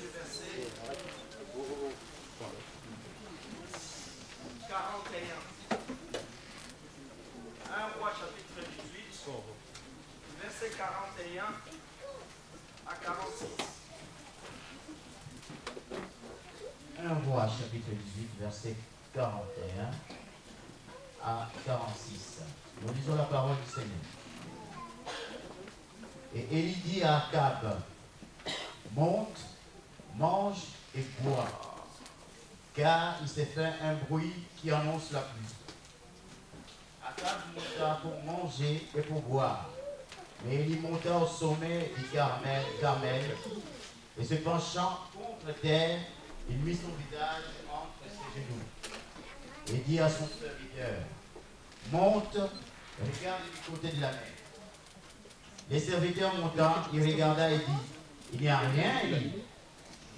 du verset 41. 1 Roi chapitre 18, verset 41 à 46. 1 Roi chapitre 18, verset 41 à 46. Nous lisons la parole du Seigneur. Et Élie dit à Akab, monte, mange et bois, car il s'est fait un bruit qui annonce la pluie. Akab monta pour manger et pour boire, mais Élie monta au sommet du Carmel, et se penchant contre terre, il mit son visage entre ses genoux et dit à son serviteur, monte, regarde du côté de la mer. Les serviteurs montant, il regarda et dit, il n'y a rien, il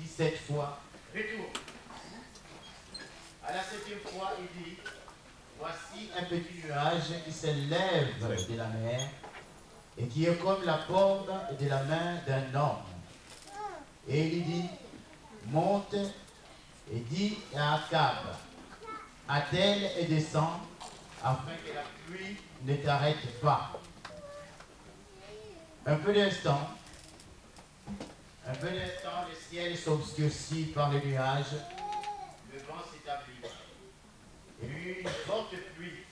dit 7 fois, retourne. À la 7e fois, il dit, voici un petit nuage qui s'élève de la mer et qui est comme la paume de la main d'un homme. Et il dit, monte et dit à Akab, attelle et descend, afin que la pluie ne t'arrête pas. Un peu d'instant, le ciel s'obscurcit par le nuage, le vent s'établit. Il y eut une forte pluie.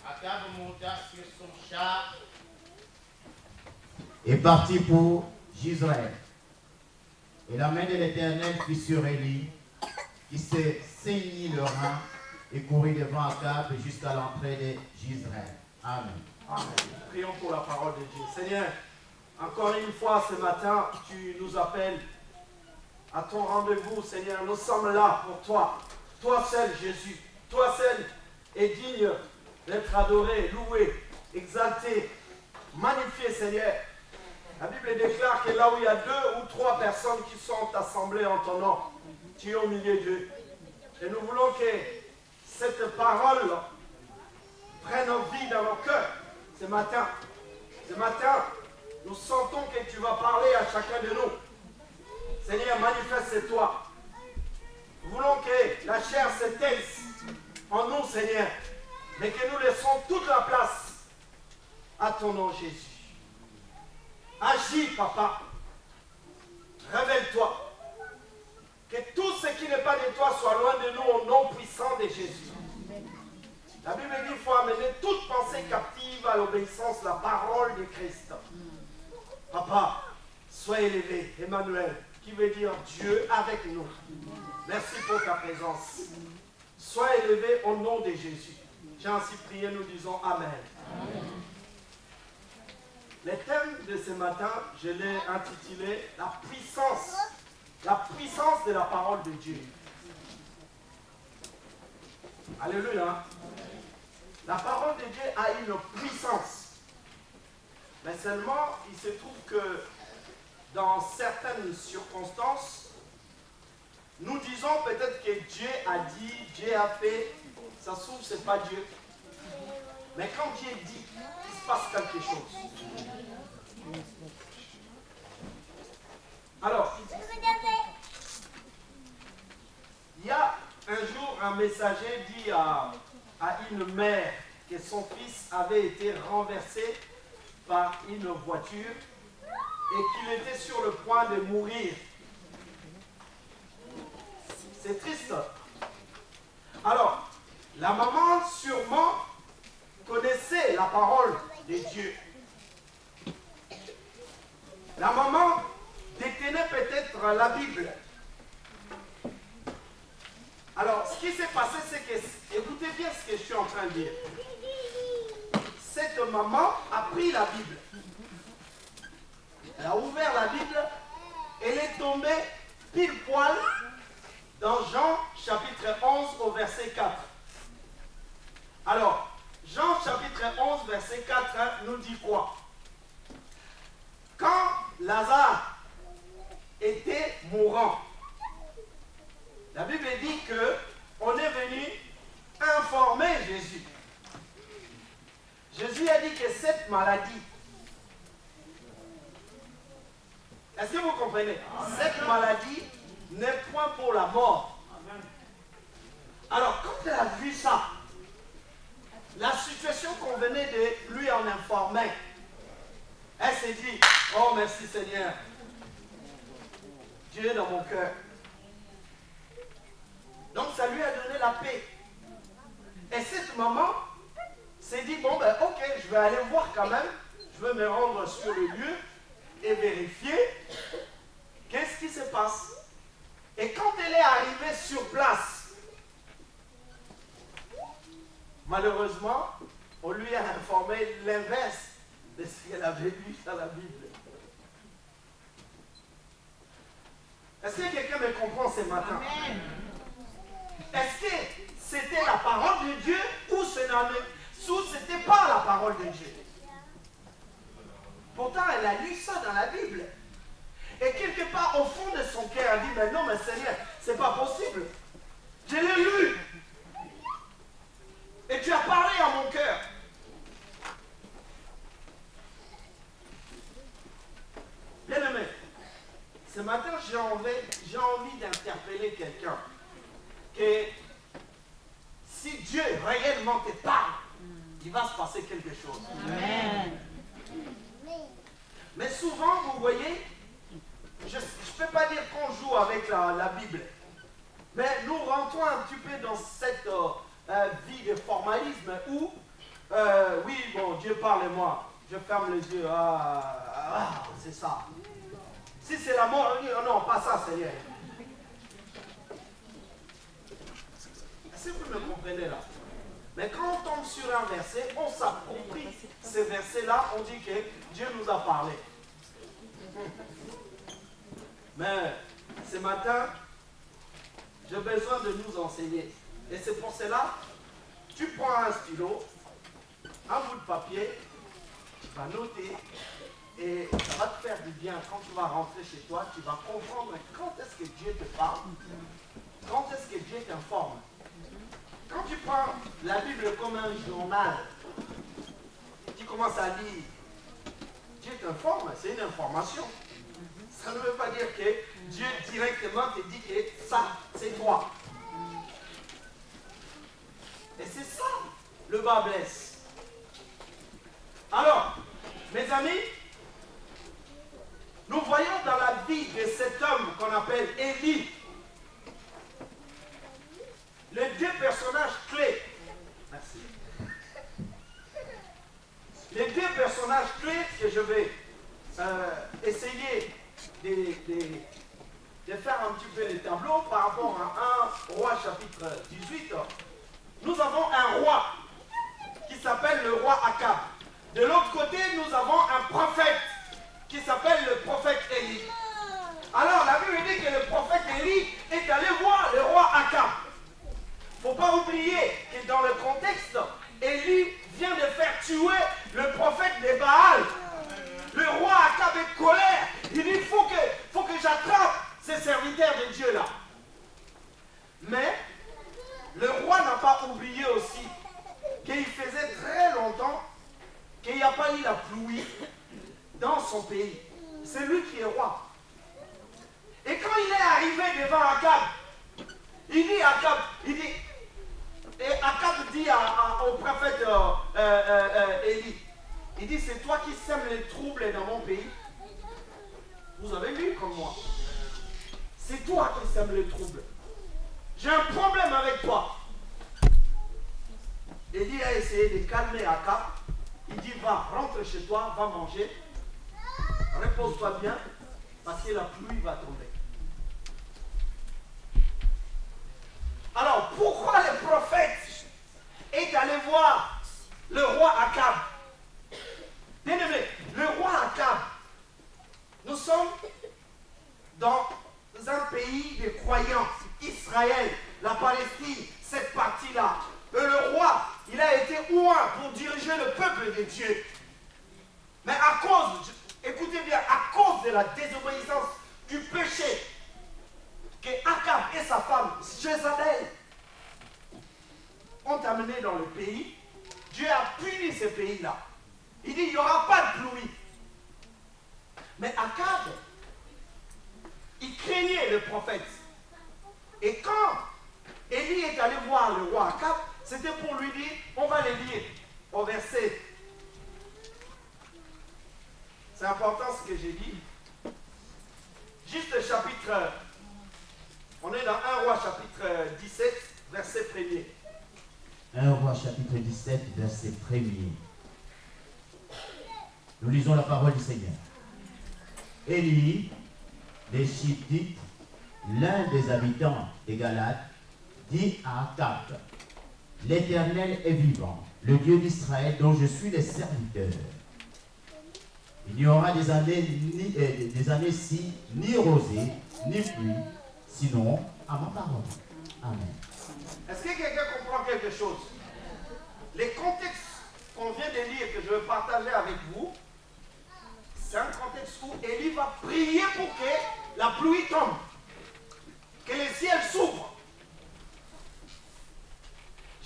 Akab monta sur son char et partit pour Jezreel. Et la main de l'Éternel fut sur Élie, qui se saignit le rein et courut devant Akab jusqu'à l'entrée de Jezreel. Amen. Amen. Prions pour la parole de Dieu. Seigneur, encore une fois ce matin, tu nous appelles à ton rendez-vous, Seigneur. Nous sommes là pour toi. Toi seul, Jésus. Toi seul est digne d'être adoré, loué, exalté, magnifié, Seigneur. La Bible déclare que là où il y a 2 ou 3 personnes qui sont assemblées en ton nom, tu es au milieu d'eux. Et nous voulons que cette parole prenne vie dans nos cœurs ce matin. Ce matin, nous sentons que tu vas parler à chacun de nous. Seigneur, manifeste-toi. Nous voulons que la chair se taise en nous, Seigneur, mais que nous laissons toute la place à ton nom, Jésus. Agis, Papa. Révèle-toi. Que tout ce qui n'est pas de toi soit loin de nous au nom puissant de Jésus. La Bible dit qu'il faut amener toute pensée captive à l'obéissance, la parole de Christ. Papa, sois élevé, Emmanuel, qui veut dire Dieu avec nous. Merci pour ta présence. Sois élevé au nom de Jésus. J'ai ainsi prié, nous disons Amen. Amen. Le thème de ce matin, je l'ai intitulé La puissance de la parole de Dieu. Alléluia. La parole de Dieu a une puissance. Mais seulement, il se trouve que dans certaines circonstances, nous disons peut-être que Dieu a dit, Dieu a fait, ça se trouve, ce n'est pas Dieu. Mais quand Dieu dit, il se passe quelque chose. Alors, il y a un jour un messager dit à une mère que son fils avait été renversé par une voiture et qu'il était sur le point de mourir. C'est triste. Alors, la maman sûrement connaissait la parole de Dieu. La maman détenait peut-être la Bible. Alors, ce qui s'est passé, c'est que, écoutez bien ce que je suis en train de dire. Cette maman a pris la Bible. Elle a ouvert la Bible. Elle est tombée pile poil dans Jean chapitre 11 au verset 4. Alors, Jean chapitre 11 verset 4 nous dit quoi? Quand Lazare était mourant, la Bible dit qu'on est venu informer Jésus. Jésus a dit que cette maladie Est-ce que vous comprenez? Cette maladie n'est point pour la mort. Alors, quand elle a vu ça, la situation qu'on venait de lui en informer, elle s'est dit, oh merci Seigneur, Dieu est dans mon cœur. Donc ça lui a donné la paix. Et cette maman s'est dit, bon ben ok, je vais aller voir quand même, je vais me rendre sur le lieu et vérifier qu'est-ce qui se passe. Et quand elle est arrivée sur place, malheureusement, on lui a informé l'inverse de ce qu'elle avait lu dans la Bible. Est-ce que quelqu'un me comprend ce matin? Est-ce que c'était la parole de Dieu ou ce n'était pas la parole de Dieu? Pourtant, elle a lu ça dans la Bible. Et quelque part, au fond de son cœur, elle dit, mais non, mais Seigneur, c'est pas possible. Je l'ai lu. Et tu as parlé à mon cœur. Bien-aimé, ce matin, j'ai envie d'interpeller quelqu'un. Que si Dieu réellement te parle, il va se passer quelque chose. Amen. Mais souvent, vous voyez, je ne peux pas dire qu'on joue avec la Bible. Mais nous rentrons un petit peu dans cette vie de formalisme où, oui, bon, Dieu parle-moi, je ferme les yeux, c'est ça. Si c'est la mort, non, pas ça, Seigneur. Est-ce que vous me comprenez là? Mais quand on tombe sur un verset, on s'approprie ce verset-là, on dit que Dieu nous a parlé. Mais ce matin, j'ai besoin de nous enseigner. Et c'est pour cela, tu prends un stylo, un bout de papier, tu vas noter, et ça va te faire du bien. Quand tu vas rentrer chez toi, tu vas comprendre quand est-ce que Dieu te parle, quand est-ce que Dieu t'informe. Quand tu prends la Bible comme un journal, tu commences à lire, Dieu t'informe, c'est une information. Ça ne veut pas dire que Dieu directement te dit que ça, c'est toi. Et c'est ça, le bas blesse. Alors, mes amis, nous voyons dans la vie de cet homme qu'on appelle Élie, les deux personnages clés. Merci. Les deux personnages clés que je vais essayer de faire un petit peu les tableaux par rapport à 1 Roi chapitre 18. Nous avons un roi qui s'appelle le roi Akab. De l'autre côté, nous avons un prophète qui s'appelle le prophète Élie. Alors, la Bible dit que le prophète Élie est allé voir le roi Akab. Il ne faut pas oublier que dans le contexte, Élie vient de faire tuer le prophète de Baal. Le roi Akab est colère. Il dit, il faut que j'attrape ces serviteurs de Dieu là. Mais le roi n'a pas oublié aussi qu'il faisait très longtemps qu'il n'y a pas eu la pluie dans son pays. C'est lui qui est roi. Et quand il est arrivé devant Akab, il dit Akab dit au prophète Élie, il dit, c'est toi qui sèmes les troubles dans mon pays. Vous avez lu comme moi. C'est toi qui sèmes les troubles. J'ai un problème avec toi. Élie a essayé de calmer Akab. Il dit, va, rentre chez toi, va manger. Repose-toi bien, parce que la pluie va tomber. Alors, pourquoi le prophète est allé voir le roi Akab? Bien-aimé, le roi Akab, nous sommes dans un pays de croyants, Israël, la Palestine, cette partie-là. Le roi, il a été oint pour diriger le peuple de Dieu. Mais à cause, écoutez bien, à cause de la désobéissance, du péché, que Akab et sa femme, Jézabel, ont amené dans le pays, Dieu a puni ce pays-là. Il dit, il n'y aura pas de pluie. Mais Akab il craignait le prophète. Et quand Élie est allé voir le roi Akab, c'était pour lui dire, on va les lire au verset. C'est important ce que j'ai dit. Juste le chapitre, on est dans 1 Roi chapitre 17, verset 1er. 1 Roi chapitre 17, verset 1er. Nous lisons la parole du Seigneur. Élie, les Shittites, l'un des habitants des Galates, dit à Akab, l'Éternel est vivant, le Dieu d'Israël dont je suis le serviteur. Il n'y aura des années-ci ni rosée, ni pluie, sinon à ma parole. Amen. Est-ce que quelqu'un comprend quelque chose? Les contextes qu'on vient de lire, que je veux partager avec vous, c'est un contexte où Élie va prier pour que la pluie tombe, que les ciels s'ouvrent.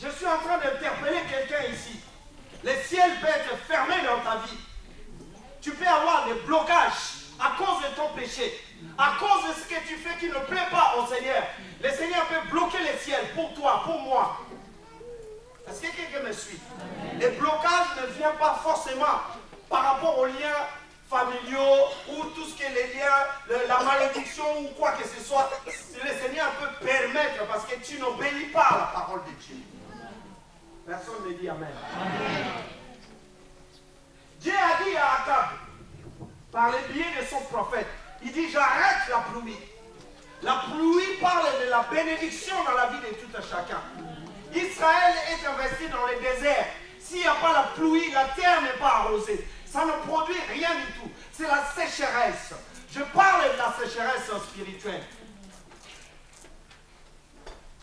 Je suis en train d'interpeller quelqu'un ici. Les ciels peuvent être fermés dans ta vie. Tu peux avoir des blocages à cause de ton péché, à cause de ce que tu fais qui ne plaît pas au Seigneur. Le Seigneur peut bloquer les ciels pour toi, pour moi. Est-ce que quelqu'un me suit? Les blocages ne viennent pas forcément par rapport aux liens familiaux ou tout ce qui est les liens, la malédiction ou quoi que ce soit. Le Seigneur peut permettre parce que tu n'obéis pas à la parole de Dieu. Personne ne dit Amen. Amen. Dieu a dit à Akab, par le biais de son prophète, il dit j'arrête la pluie. La pluie parle de la bénédiction dans la vie de tout un chacun. Israël est investi dans le désert. S'il n'y a pas la pluie, la terre n'est pas arrosée. Ça ne produit rien du tout. C'est la sécheresse. Je parle de la sécheresse spirituelle.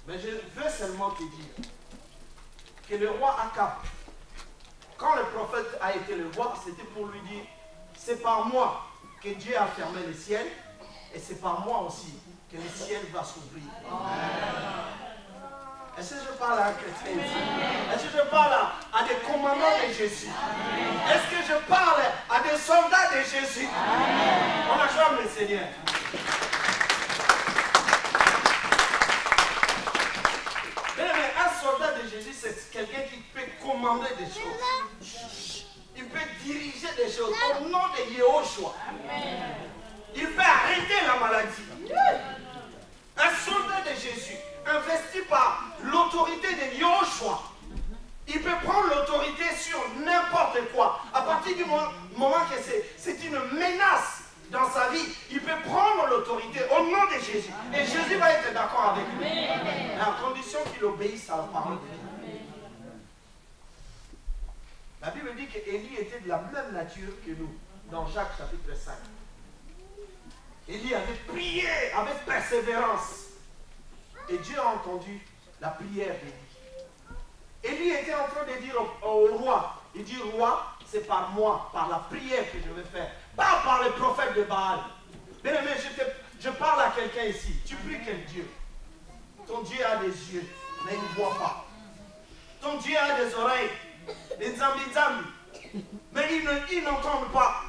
Mais je veux seulement te dire que le roi Akab, quand le prophète a été le voir, c'était pour lui dire, c'est par moi que Dieu a fermé le ciel, et c'est par moi aussi que le ciel va s'ouvrir. Est-ce que je parle à un chrétien ici? Est-ce que je parle à des commandants de Jésus? Est-ce que je parle à des soldats de Jésus? On acclame le Seigneur. Mais un soldat de Jésus, c'est quelqu'un qui peut commander des choses. Il peut diriger des choses au nom de Yehoshua. Il peut arrêter la maladie. Un soldat de Jésus, investi par l'autorité de Yehoshua, il peut prendre l'autorité sur n'importe quoi. À partir du moment que c'est une menace dans sa vie, il peut prendre l'autorité au nom de Jésus. Et Jésus va être d'accord avec lui. À condition qu'il obéisse à la parole de Dieu. La Bible dit qu'Élie était de la même nature que nous, dans Jacques chapitre 5. Élie avait prié avec persévérance. Et Dieu a entendu la prière d'Élie. Élie était en train de dire au roi, il dit, roi, c'est par moi, par la prière que je vais faire, pas par les prophètes de Baal. Bien aimé, je parle à quelqu'un ici. Tu pries quel Dieu? Ton Dieu a des yeux, mais il ne voit pas. Ton Dieu a des oreilles, des zambi-zambi, mais il n'entend pas.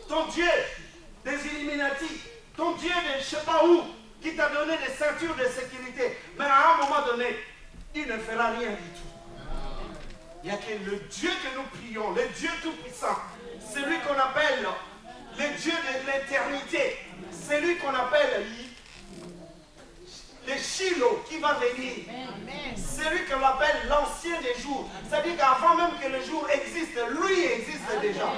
Ton Dieu des Illuminati, ton Dieu de je ne sais pas où, qui t'a donné des ceintures de sécurité, mais à un moment donné, il ne fera rien du tout. Il n'y a que le Dieu que nous prions, le Dieu Tout-Puissant, celui qu'on appelle le Dieu de l'éternité, celui qu'on appelle le Shiloh qui va venir, celui qu'on appelle l'ancien des jours, c'est-à-dire qu'avant même que le jour existe, lui existe déjà.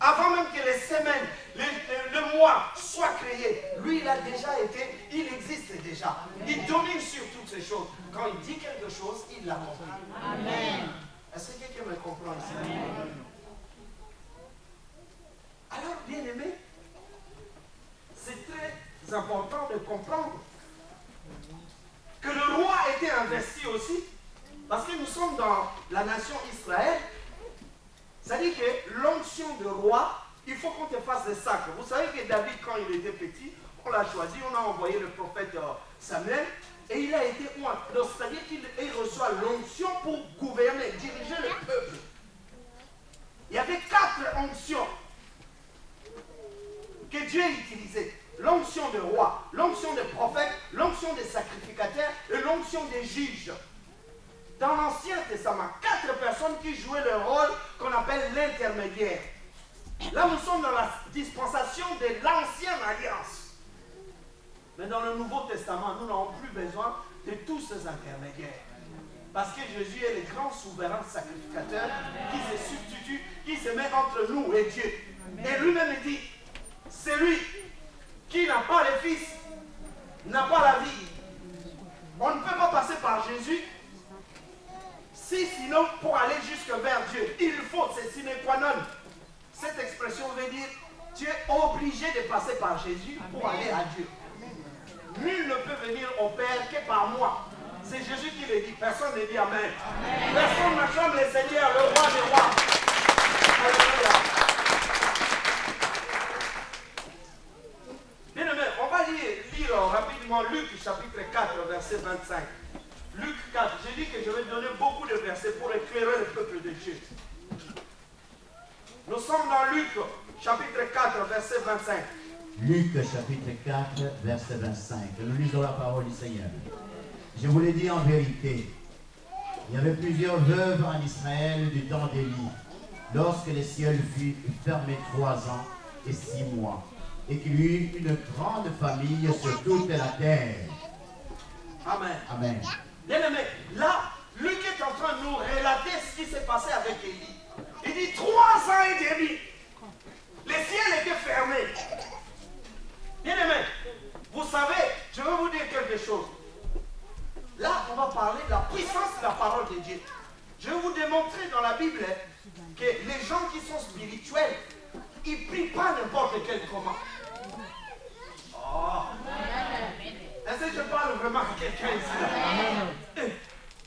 Avant même que les semaines, le mois soient créés, lui il a déjà été, il existe déjà. Il domine sur toutes ces choses. Quand il dit quelque chose, il l'accomplit. Amen. Est-ce que quelqu'un me comprend ici? Amen. Alors, bien aimé, c'est très important de comprendre que le roi était investi aussi, parce que nous sommes dans la nation Israël. C'est-à-dire que l'onction de roi, il faut qu'on te fasse des sacres. Vous savez que David, quand il était petit, on l'a choisi, on a envoyé le prophète Samuel, et il a été oint. Donc, c'est-à-dire qu'il reçoit l'onction pour gouverner, diriger le peuple. Il y avait 4 onctions que Dieu utilisait. l'onction des rois, l'onction des prophètes, l'onction des sacrificateurs et l'onction des juges. Dans l'Ancien Testament, 4 personnes qui jouaient le rôle qu'on appelle l'intermédiaire. Là, nous sommes dans la dispensation de l'ancienne alliance. Mais dans le Nouveau Testament, nous n'avons plus besoin de tous ces intermédiaires. Parce que Jésus est le grand souverain sacrificateur qui se substitue, qui se met entre nous et Dieu. Et lui-même dit, celui qui n'a pas le Fils n'a pas la vie. On ne peut pas passer par Jésus si sinon pour aller jusque vers Dieu. Il faut, c'est sine qua non. Cette expression veut dire, tu es obligé de passer par Jésus pour aller à Dieu. Nul ne peut venir au Père que par moi. C'est Jésus qui le dit. Personne ne dit Amen. Personne n'acclame le Seigneur, le roi des rois. Alléluia. Bien aimé, on va lire rapidement Luc chapitre 4, verset 25. Luc 4, j'ai dit que je vais donner beaucoup de versets pour éclairer le peuple de Dieu. Nous sommes dans Luc chapitre 4, verset 25. Luc chapitre 4, verset 25. Nous lisons la parole du Seigneur. Je vous l'ai dit en vérité, il y avait plusieurs veuves en Israël du temps d'Élie, lorsque les cieux furent fermés 3 ans et 6 mois, et qu'il y eut une grande famille sur toute la terre. Amen. Amen. Bien aimé, là, Luc est en train de nous relater ce qui s'est passé avec Élie. Il dit 3 ans et demi. Les ciels étaient fermés. Bien aimé, vous savez, je vais vous dire quelque chose. Là, on va parler de la puissance de la parole de Dieu. Je vais vous démontrer dans la Bible que les gens qui sont spirituels, ils ne prient pas n'importe quel comment. Oh. Est-ce que je parle vraiment à quelqu'un ici?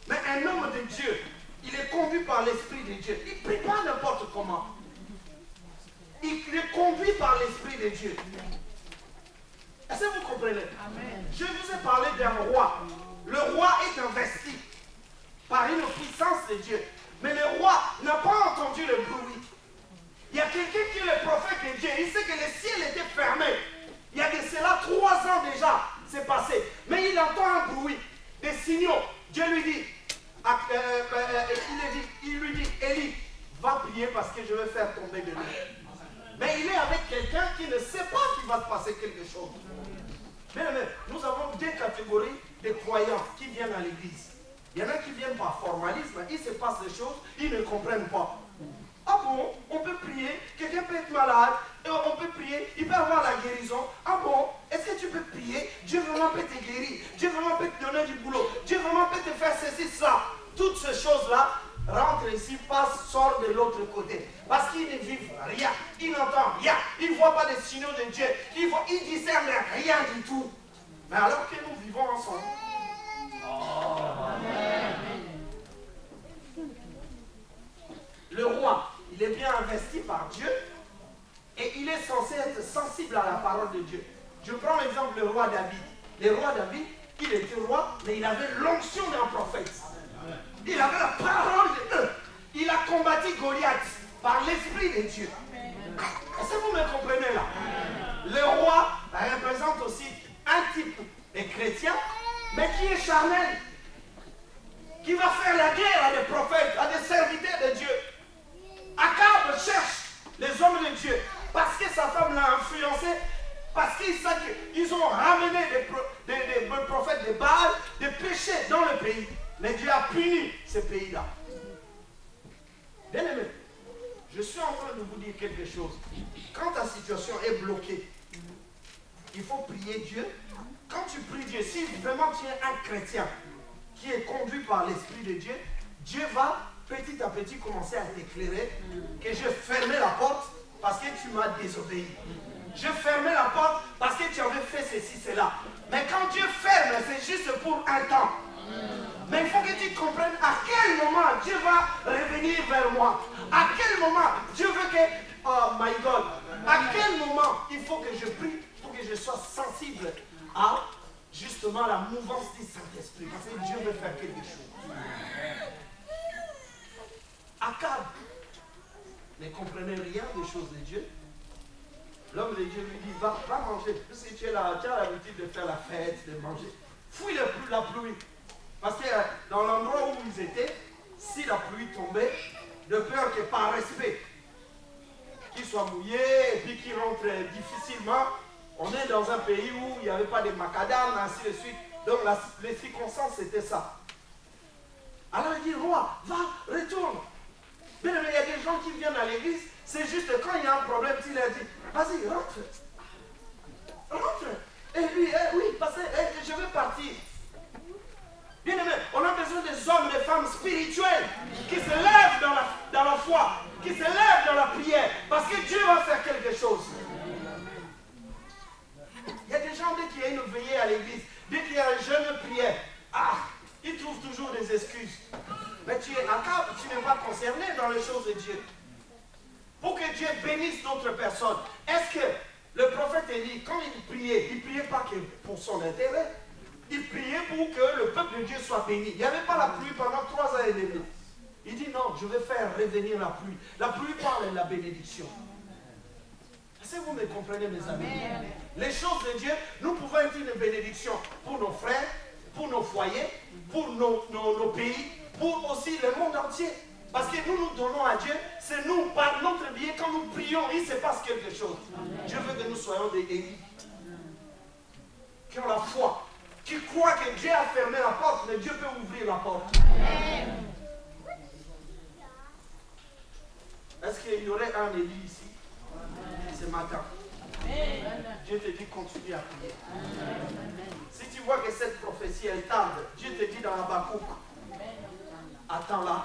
Mais un homme de Dieu, il est conduit par l'Esprit de Dieu. Il ne prie pas n'importe comment. Il est conduit par l'Esprit de Dieu. Est-ce que vous comprenez? Amen. Je vous ai parlé d'un roi. Le roi est investi par une puissance de Dieu. Mais le roi n'a pas entendu le bruit. Il y a quelqu'un qui est le prophète de Dieu. Il sait que les ciels étaient fermés. Il y a de cela 3 ans déjà, c'est passé. Mais il entend un bruit, des signaux. Dieu lui dit, il lui dit, Élie, va prier parce que je vais faire tomber de l'eau. Mais il est avec quelqu'un qui ne sait pas qu'il va se passer quelque chose. Mais nous avons 2 catégories de croyants qui viennent à l'église. Il y en a qui viennent par formalisme, il se passe des choses, ils ne comprennent pas. Ah bon, on peut prier, quelqu'un peut être malade, on peut prier, il peut avoir la guérison. Ah bon, est-ce que tu peux prier? Dieu vraiment peut te guérir, Dieu vraiment peut te donner du boulot, Dieu vraiment peut te faire ceci, cela. Toutes ces choses-là rentrent ici, passent, sortent de l'autre côté. Parce qu'ils ne vivent rien, ils n'entendent rien, ils ne voient pas des signaux de Dieu, ils discernent rien du tout. Mais alors que nous vivons ensemble. Oh. Le roi, il est bien investi par Dieu et il est censé être sensible à la parole de Dieu. Je prends l'exemple du roi David. Le roi David, il était roi, mais il avait l'onction d'un prophète. Il avait la parole de Dieu. Il a combattu Goliath par l'Esprit de Dieu. Est-ce que vous me comprenez là? Le roi représente aussi un type de chrétien, mais qui est charnel, qui va faire la guerre à des prophètes, à des serviteurs de Dieu. Akab cherche les hommes de Dieu parce que sa femme l'a influencé, parce qu'ils ont ramené des prophètes de Baal, des péchés dans le pays. Mais Dieu a puni ces pays-là. Bien aimé, je suis en train de vous dire quelque chose. Quand ta situation est bloquée, il faut prier Dieu. Quand tu pries Dieu, si vraiment tu es un chrétien qui est conduit par l'Esprit de Dieu, Dieu va petit à petit commencer à t'éclairer que je fermais la porte parce que tu m'as désobéi. Je fermais la porte parce que tu avais fait ceci, cela. Mais quand Dieu ferme, c'est juste pour un temps. Mais il faut que tu comprennes à quel moment Dieu va revenir vers moi. À quel moment Dieu veut que... Oh my God. À quel moment il faut que je prie pour que je sois sensible à justement la mouvance du Saint-Esprit. Parce que Dieu veut faire quelque chose. Akab ne comprenait rien des choses de Dieu. L'homme de Dieu lui dit, va manger, puisque tu as l'habitude de faire la fête, de manger. Fouille la pluie. Parce que dans l'endroit où ils étaient, si la pluie tombait, de peur que par respect, qu'il soit mouillé et puis qu'il rentre difficilement, on est dans un pays où il n'y avait pas de macadam, ainsi de suite. Donc les circonstances, c'était ça. Alors il dit, roi, va, retourne. Mais il y a des gens qui viennent à l'église, c'est juste quand il y a un problème, il leur dit, vas-y, rentre. Rentre. Et lui, oui, parce que je veux partir. Bien aimé, on a besoin des hommes et des femmes spirituels qui se lèvent dans la foi, qui se lèvent dans la prière, parce que Dieu va faire quelque chose. Il y a des gens, dès qu'il y a une veillée à l'église, dès qu'il y a un jeûne prière, ils trouvent toujours des excuses. Mais tu es à cap, tu n'es pas concerné dans les choses de Dieu. Pour que Dieu bénisse d'autres personnes, est-ce que le prophète Élie, quand il priait pas que pour son intérêt, il priait pour que le peuple de Dieu soit béni. Il n'y avait pas la pluie pendant 3 ans et demi. Il dit non, je vais faire revenir la pluie. La pluie parle de la bénédiction. Est-ce que vous me comprenez, mes amis? Amen. Les choses de Dieu, nous pouvons être une bénédiction pour nos frères, pour nos foyers, pour nos pays, pour aussi le monde entier. Parce que nous donnons à Dieu, c'est nous, par notre biais, quand nous prions, il se passe quelque chose. Amen. Dieu veut que nous soyons des Élie, qui ont la foi, qui croient que Dieu a fermé la porte, mais Dieu peut ouvrir la porte. Amen. Est-ce qu'il y aurait un Élie ici ce matin? Amen. Dieu te dit continue à prier. Amen. Si tu vois que cette prophétie elle tarde, Dieu te dit dans Habakkuk, attends-la,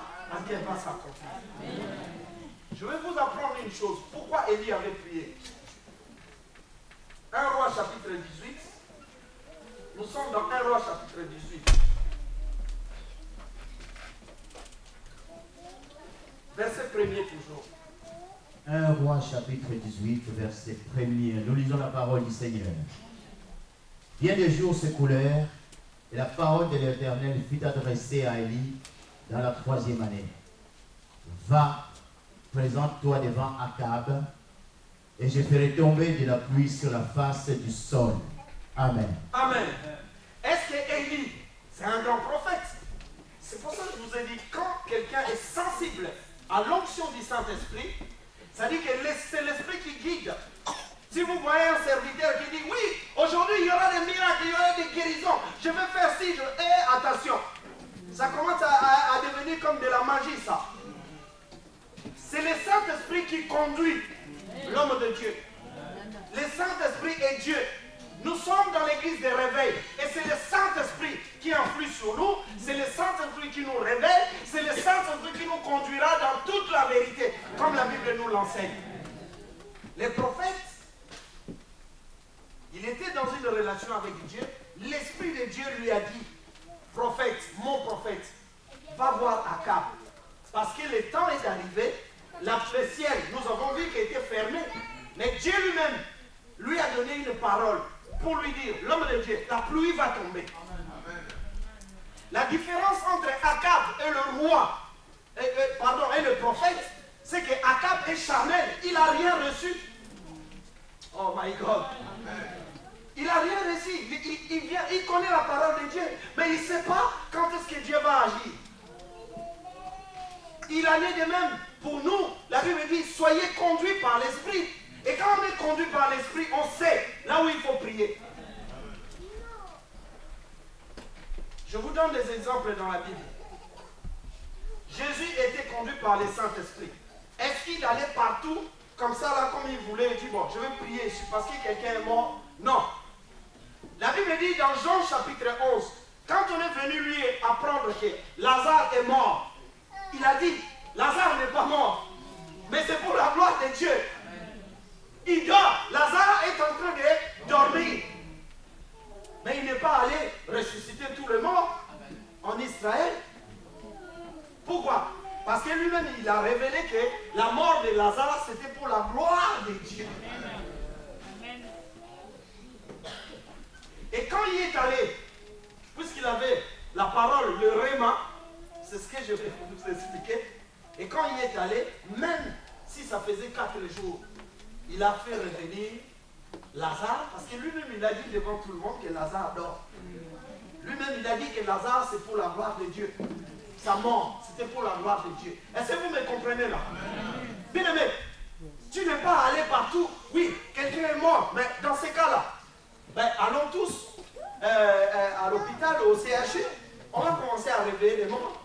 elle va s'accomplir. Je vais vous apprendre une chose. Pourquoi Élie avait prié? 1 Roi chapitre 18. Nous sommes dans 1 Roi chapitre 18. Verset 1er toujours. 1 Roi chapitre 18, verset 1er. Nous lisons la parole du Seigneur. Bien des jours s'écoulèrent et la parole de l'Éternel fut adressée à Élie dans la 3e année. Va, présente-toi devant Akab et je ferai tomber de la pluie sur la face du sol. Amen. Amen. Est-ce que Élie, c'est un grand prophète? C'est pour ça que je vous ai dit, quand quelqu'un est sensible à l'onction du Saint-Esprit, ça dit que c'est l'Esprit qui guide. Si vous voyez un serviteur qui dit, oui, aujourd'hui il y aura des miracles, il y aura des guérisons, je vais faire ci, attention, ça commence à devenir comme de la magie, ça. C'est le Saint-Esprit qui conduit l'homme de Dieu. Le Saint-Esprit est Dieu. Nous sommes dans l'église des réveils et c'est le Saint-Esprit qui influe sur nous, c'est le Saint-Esprit qui nous réveille, c'est le Saint-Esprit qui nous conduira dans toute la vérité, comme la Bible nous l'enseigne. Les prophètes, il était dans une relation avec Dieu, l'Esprit de Dieu lui a dit, prophète, mon prophète, va voir Akab, parce que le temps est arrivé, le ciel, nous avons vu qu'il était fermé, mais Dieu lui-même lui a donné une parole pour lui dire, l'homme de Dieu, la pluie va tomber. Amen. La différence entre Akab et le roi, et le prophète, c'est que Akab est charnel, il n'a rien reçu. Oh my God. Amen. Il n'a rien reçu, il connaît la parole de Dieu, mais il ne sait pas quand est-ce que Dieu va agir. Il en est de même pour nous. La Bible dit, soyez conduits par l'Esprit. Et quand on est conduit par l'Esprit, on sait là où il faut prier. Je vous donne des exemples dans la Bible. Jésus était conduit par le Saint-Esprit. Est-ce qu'il allait partout, comme ça, là, comme il voulait, il dit, bon, je vais prier parce que quelqu'un est mort? Non. La Bible dit dans Jean chapitre 11, quand on est venu lui apprendre que Lazare est mort, il a dit, Lazare n'est pas mort, mais c'est pour la gloire de Dieu. Il dort. Lazare est en train de dormir. Mais il n'est pas allé ressusciter tous les morts en Israël. Pourquoi? Parce que lui-même, il a révélé que la mort de Lazare, c'était pour la gloire de Dieu. Et quand il est allé, puisqu'il avait la parole, le réma, c'est ce que je vais vous expliquer. Et quand il est allé, même si ça faisait 4 jours, il a fait revenir Lazare, parce que lui-même il a dit devant tout le monde que Lazare dort. Lui-même il a dit que Lazare c'est pour la gloire de Dieu. Sa mort, c'était pour la gloire de Dieu. Est-ce que vous me comprenez là? Bien aimé, tu n'es pas allé partout. Oui, quelqu'un est mort, mais dans ces cas-là, ben, allons tous à l'hôpital, au CHU, on va commencer à réveiller les morts.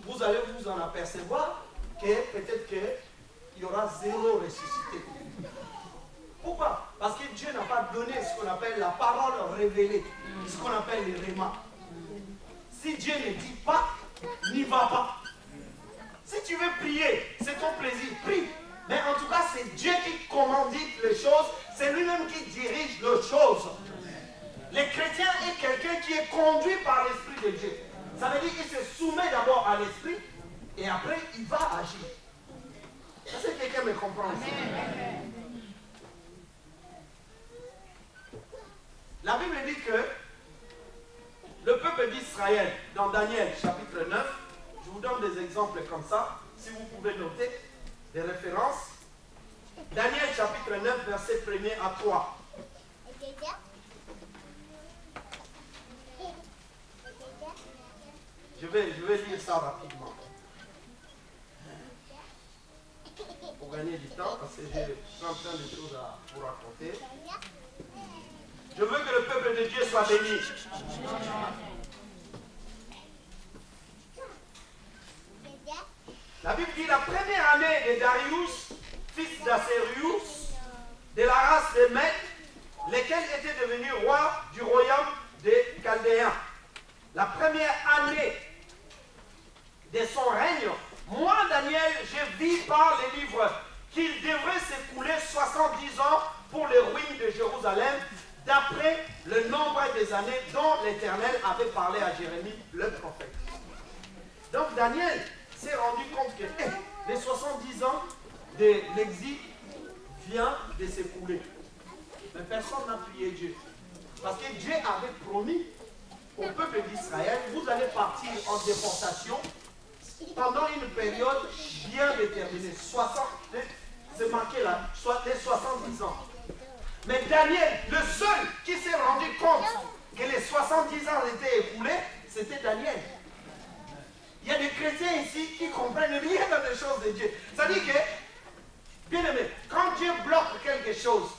Vous allez vous en apercevoir que peut-être qu'il y aura 0 ressuscité. Pourquoi? Parce que Dieu n'a pas donné ce qu'on appelle la parole révélée, ce qu'on appelle les rémas. Si Dieu ne dit pas, n'y va pas. Si tu veux prier, c'est ton plaisir, prie. Mais en tout cas, c'est Dieu qui commandite les choses, c'est lui-même qui dirige les choses. Le chrétien est quelqu'un qui est conduit par l'Esprit de Dieu. Ça veut dire qu'il se soumet d'abord à l'Esprit et après il va agir. Est-ce que quelqu'un me comprend ici? La Bible dit que le peuple d'Israël, dans Daniel chapitre 9, je vous donne des exemples comme ça, si vous pouvez noter des références. Daniel chapitre 9, verset 1er à 3. Je vais lire ça rapidement. Pour gagner du temps, parce que j'ai plein de choses à vous raconter. Je veux que le peuple de Dieu soit béni. La Bible dit la première année de Darius, fils d'Assérius, de la race des Mèdes, lesquels étaient devenus rois du royaume des Chaldéens. La première année de son règne, moi, Daniel, je vis par les livres qu'il devrait s'écouler 70 ans pour les ruines de Jérusalem, d'après le nombre des années dont l'Éternel avait parlé à Jérémie, le prophète. Donc Daniel s'est rendu compte que les 70 ans de l'exil viennent de s'écouler. Mais personne n'a prié Dieu. Parce que Dieu avait promis au peuple d'Israël, vous allez partir en déportation pendant une période bien déterminée. C'est marqué là, soit les 70 ans. Mais Daniel, le seul qui s'est rendu compte que les 70 ans étaient écoulés, c'était Daniel. Il y a des chrétiens ici qui ne comprennent rien dans les choses de Dieu. C'est-à-dire que, bien aimé, quand Dieu bloque quelque chose,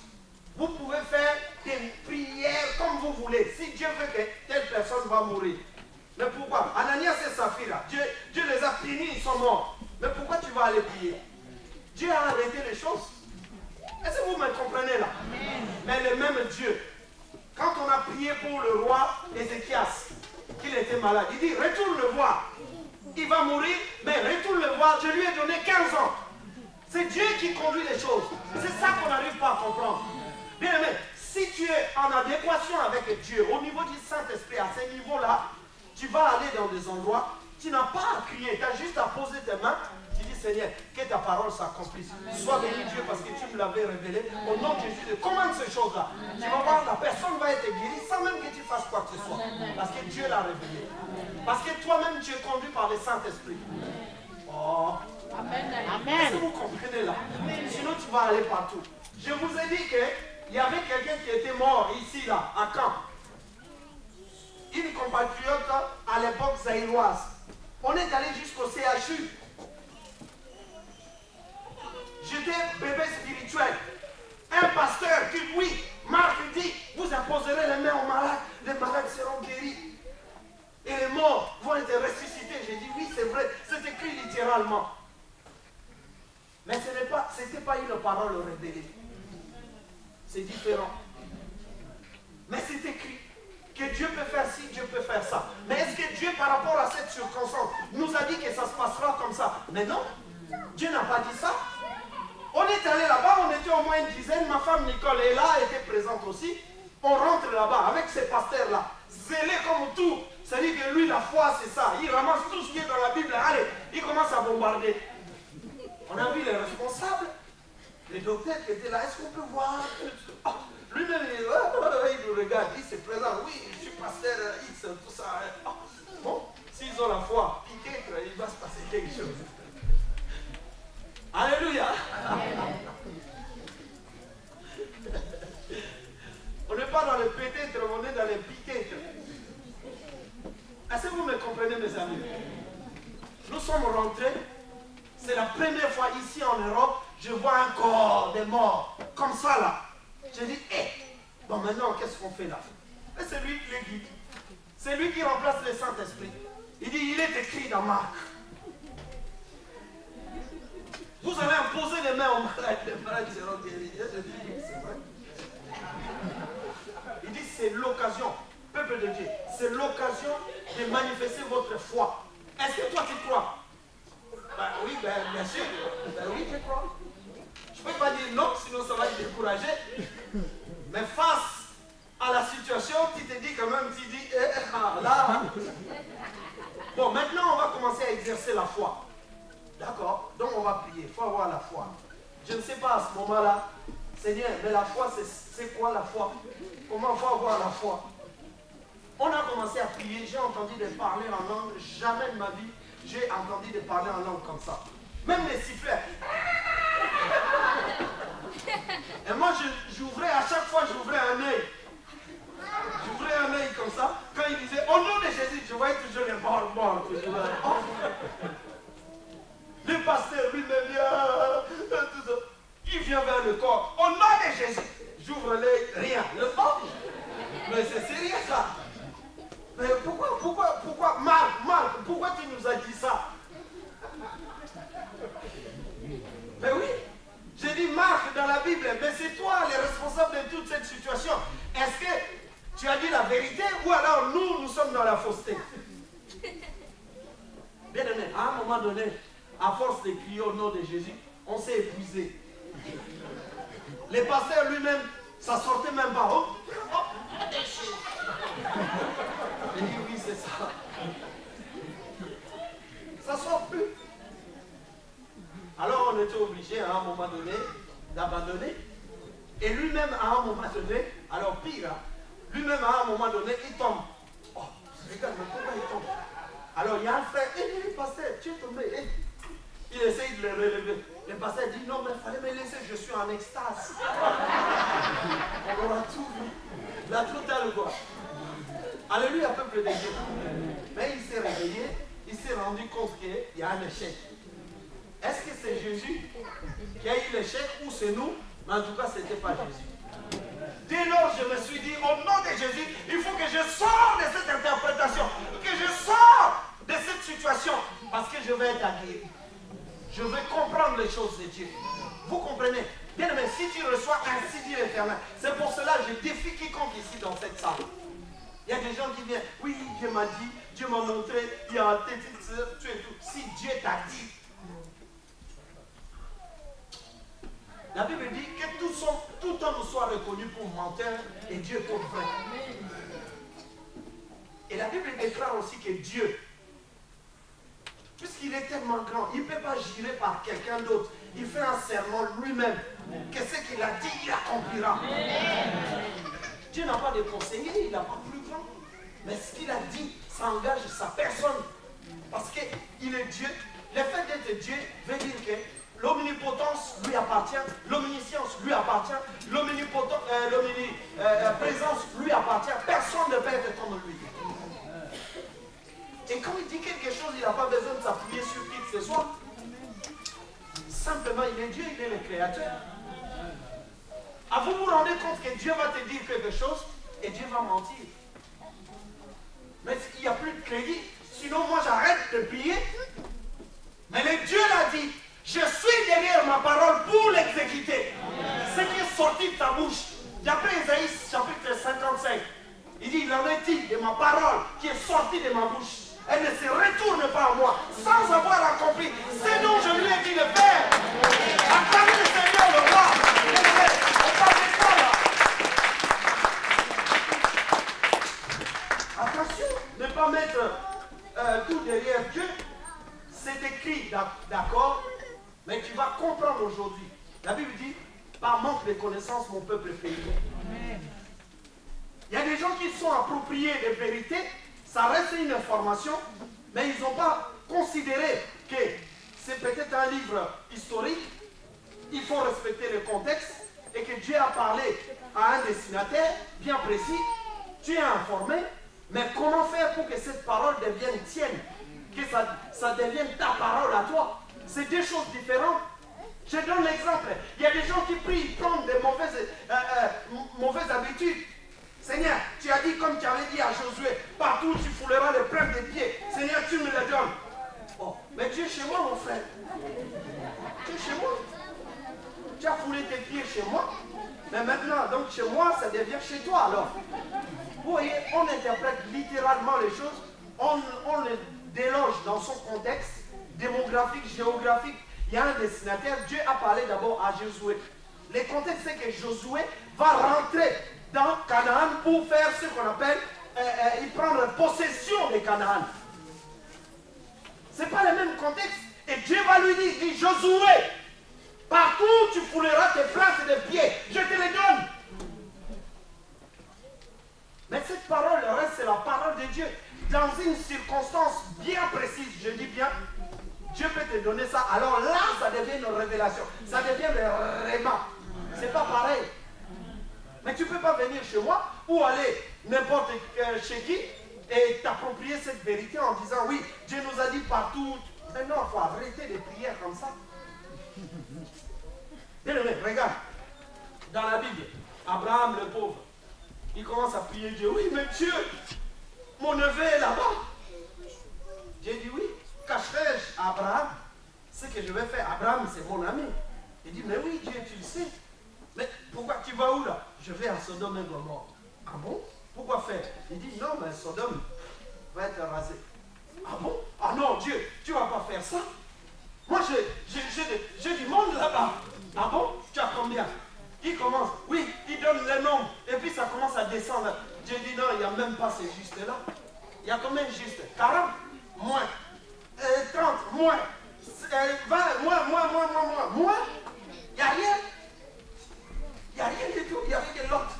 vous pouvez faire des prières comme vous voulez. Si Dieu veut que telle personne va mourir. Mais pourquoi? Ananias et Saphira, Dieu les a punis, ils sont morts. Mais pourquoi tu vas aller prier? Dieu a arrêté les choses. Est-ce que vous me comprenez là? Mais le même Dieu, quand on a prié pour le roi Ézéchias, qu'il était malade, il dit retourne le voir. Il va mourir, mais retourne le voir. Je lui ai donné 15 ans. C'est Dieu qui conduit les choses. C'est ça qu'on n'arrive pas à comprendre. Bien aimé, si tu es en adéquation avec Dieu, au niveau du Saint-Esprit, à ce niveau-là, tu vas aller dans des endroits, tu n'as pas à crier, tu as juste à poser tes mains, tu dis Seigneur, que ta parole s'accomplisse. Sois béni Dieu parce que tu me l'avais révélé. Au nom de Jésus, commande ces choses-là. Tu vas voir, la personne va être guérie sans même que tu fasses quoi que ce soit. Parce que Dieu l'a révélé. Parce que toi-même, tu es conduit par le Saint-Esprit. Oh. Amen. Est-ce que vous comprenez là? Sinon, tu vas aller partout. Je vous ai dit qu'il y avait quelqu'un qui était mort ici, là, à Caen. Une compatriote à l'époque zaïroise. On est allé jusqu'au CHU. J'étais bébé spirituel. Un pasteur qui, oui, Marc dit, vous imposerez les mains aux malades, les malades seront guéris. Et les morts vont être ressuscités. J'ai dit, oui, c'est vrai, c'est écrit littéralement. Mais ce n'était pas une parole révélée. C'est différent. Mais c'est écrit que Dieu peut faire ci, Dieu peut faire ça. Mais est-ce que Dieu, par rapport à cette circonstance, nous a dit que ça se passera comme ça? Mais non, Dieu n'a pas dit ça. On est allé là-bas, on était au moins une dizaine, ma femme Nicole est là, elle était présente aussi. On rentre là-bas avec ces pasteurs-là, zélés comme tout. C'est-à-dire que lui, la foi, c'est ça. Il ramasse tout ce qui est dans la Bible. Allez, il commence à bombarder. On a vu les responsables, les docteurs qui étaient là. Est-ce qu'on peut voir? Oh, lui-même, il nous regarde, il se présente. Oui, je suis pasteur X, tout ça. Oh, bon, s'ils ont la foi, piquez, il va se passer quelque chose. Alléluia. piquettes, on est dans les piquettes. Est-ce que vous me comprenez, mes amis? Nous sommes rentrés, c'est la première fois ici en Europe, je vois un corps de morts, comme ça là. J'ai dit, bon maintenant, qu'est-ce qu'on fait là? Et c'est lui qui les guide. C'est lui qui remplace le Saint-Esprit. Il dit, il est écrit dans Marc. Vous allez imposer les mains aux malades, les malades seront guéris. Je dis, oui, c'est vrai. Il dit, c'est l'occasion, peuple de Dieu, c'est l'occasion de manifester votre foi. Est-ce que toi tu crois? Ben oui, bien sûr. Ben oui, je crois. Je ne peux pas dire non, sinon ça va te décourager. Mais face à la situation, tu te dis quand même, tu dis, là. Bon, maintenant on va commencer à exercer la foi. D'accord? Donc on va prier, il faut avoir la foi. Je ne sais pas à ce moment-là, Seigneur, mais la foi, c'est quoi la foi? Comment il faut avoir la foi? On a commencé à prier, j'ai entendu de parler en langue, jamais de ma vie, j'ai entendu de parler en langue comme ça. Même les sifflets. Et moi, j'ouvrais, à chaque fois, j'ouvrais un œil. J'ouvrais un œil comme ça. Quand il disait, au nom de Jésus, je voyais toujours les morts. Le pasteur lui-même, il vient vers le corps. Au nom de Jésus, j'ouvre l'œil, rien. Mais c'est sérieux ça. Mais pourquoi, Marc, pourquoi tu nous as dit ça? Mais oui, j'ai dit Marc dans la Bible, mais c'est toi le responsable de toute cette situation. Est-ce que tu as dit la vérité ou alors nous sommes dans la fausseté? Bien aimé, à un moment donné, à force de crier au nom de Jésus, on s'est épuisé. Le pasteur lui-même, ça sortait même pas. J'ai dit oui, c'est ça. Ça sort plus. Alors on était obligé à un moment donné d'abandonner. Et lui-même à un moment donné, alors pire, lui-même à un moment donné, il tombe. Oh, regarde, mais pourquoi il tombe? Alors il y a un frère, pasteur, tu es tombé. Il essaye de le relever. Le pasteur dit non, mais il fallait me laisser, je suis en extase. On aura tout vu. La totale quoi. Alléluia, peuple de Dieu. Mais il s'est réveillé, il s'est rendu compte qu'il y a un échec. Est-ce que c'est Jésus qui a eu l'échec ou c'est nous? Mais en tout cas, ce n'était pas Jésus. Dès lors, je me suis dit, au nom de Jésus, il faut que je sorte de cette interprétation, que je sorte de cette situation, parce que je vais être guéri. Je veux comprendre les choses de Dieu. Vous comprenez? Bien aimé, si tu reçois ainsi dit l'Éternel, c'est pour cela que je défie quiconque ici dans cette salle. Il y a des gens qui viennent, oui, Dieu m'a dit, Dieu m'a montré, il y a un tu es tout. Si Dieu t'a dit, la Bible dit que tout homme soit reconnu pour menteur et Dieu pour vrai. Et la Bible déclare aussi que Dieu, puisqu'il est tellement grand, il ne peut pas jurer par quelqu'un d'autre. Il fait un serment lui-même. Que ce qu'il a dit, il accomplira. Dieu n'a pas de conseiller, il n'a pas plus grand. Mais ce qu'il a dit, ça engage sa personne. Parce qu'il est Dieu. Le fait d'être Dieu veut dire que l'omnipotence lui appartient, l'omniscience lui appartient, l'omniprésence lui appartient. Personne ne peut être comme lui. Et quand il dit quelque chose, il n'a pas besoin de s'appuyer sur qui que ce soit. Simplement, il est Dieu, il est le créateur. Vous vous rendez compte que Dieu va te dire quelque chose et Dieu va mentir. Mais il n'y a plus de crédit. Sinon, moi, j'arrête de payer. Mais le Dieu l'a dit. Je suis derrière ma parole pour l'exécuter. Ce qui est sorti de ta bouche. D'après Isaïe chapitre 55, il dit, il en est dit de ma parole qui est sortie de ma bouche. Elle ne se retourne pas à moi sans avoir accompli ce dont je lui ai dit de faire. Acclamez le Seigneur, le roi. On parle de quoi là? Attention, ne pas mettre tout derrière Dieu. C'est écrit, d'accord, mais tu vas comprendre aujourd'hui. La Bible dit, par manque de connaissance, mon peuple est péri. Il y a des gens qui sont appropriés des vérités. Ça reste une information, mais ils n'ont pas considéré que c'est peut-être un livre historique. Il faut respecter le contexte et que Dieu a parlé à un destinataire bien précis tu es informé, mais comment faire pour que cette parole devienne tienne, que ça devienne ta parole à toi? C'est deux choses différentes. Je donne l'exemple. Il y a des gens qui prient, ils prennent des mauvaises habitudes. Seigneur, tu as dit comme tu avais dit à Josué, partout où tu fouleras les pleurs des pieds. Seigneur, tu me les donnes. Oh, mais tu es chez moi, mon frère. Tu es chez moi. Tu as foulé tes pieds chez moi. Mais maintenant, donc chez moi, ça devient chez toi alors. Vous voyez, on interprète littéralement les choses, on les déloge dans son contexte démographique, géographique. Il y a un destinataire, Dieu a parlé d'abord à Josué. Le contexte, c'est que Josué va rentrer dans Canaan pour faire ce qu'on appelle, prendre possession de Canaan. Ce n'est pas le même contexte. Et Dieu va lui dire, dit Josué, partout où tu fouleras tes plantes et tes pieds, je te les donne. Mais cette parole reste la parole de Dieu dans une circonstance bien précise. Je dis bien, Dieu peut te donner ça. Alors là, ça devient une révélation. Ça devient le réma. C'est pas pareil. Mais tu ne peux pas venir chez moi ou aller n'importe chez qui et t'approprier cette vérité en disant oui, Dieu nous a dit partout. Mais non, il faut arrêter les prières comme ça. Bien-aimé, regarde. Dans la Bible, Abraham le pauvre, il commence à prier Dieu. Oui, mais Dieu, mon neveu est là-bas. Dieu dit oui. Cacherai-je à Abraham ce que je vais faire? Abraham, c'est mon ami. Il dit, mais oui, Dieu, tu le sais. Mais pourquoi tu vas où là? Je vais à Sodome et Gomorrhe. Ah bon? Pourquoi faire? Il dit, non, mais Sodome va être rasé. Ah bon? Ah non, Dieu, tu ne vas pas faire ça. Moi, j'ai du monde là-bas. Ah bon? Tu as combien? Il commence, oui, il donne les noms. Et puis ça commence à descendre. Dieu dit, non, il n'y a même pas ces justes-là. Il y a combien de justes? 40? Moins. 30, moins. 20, moins. Il n'y a rien. Il n'y a rien du tout. Il n'y a rien de l'autre.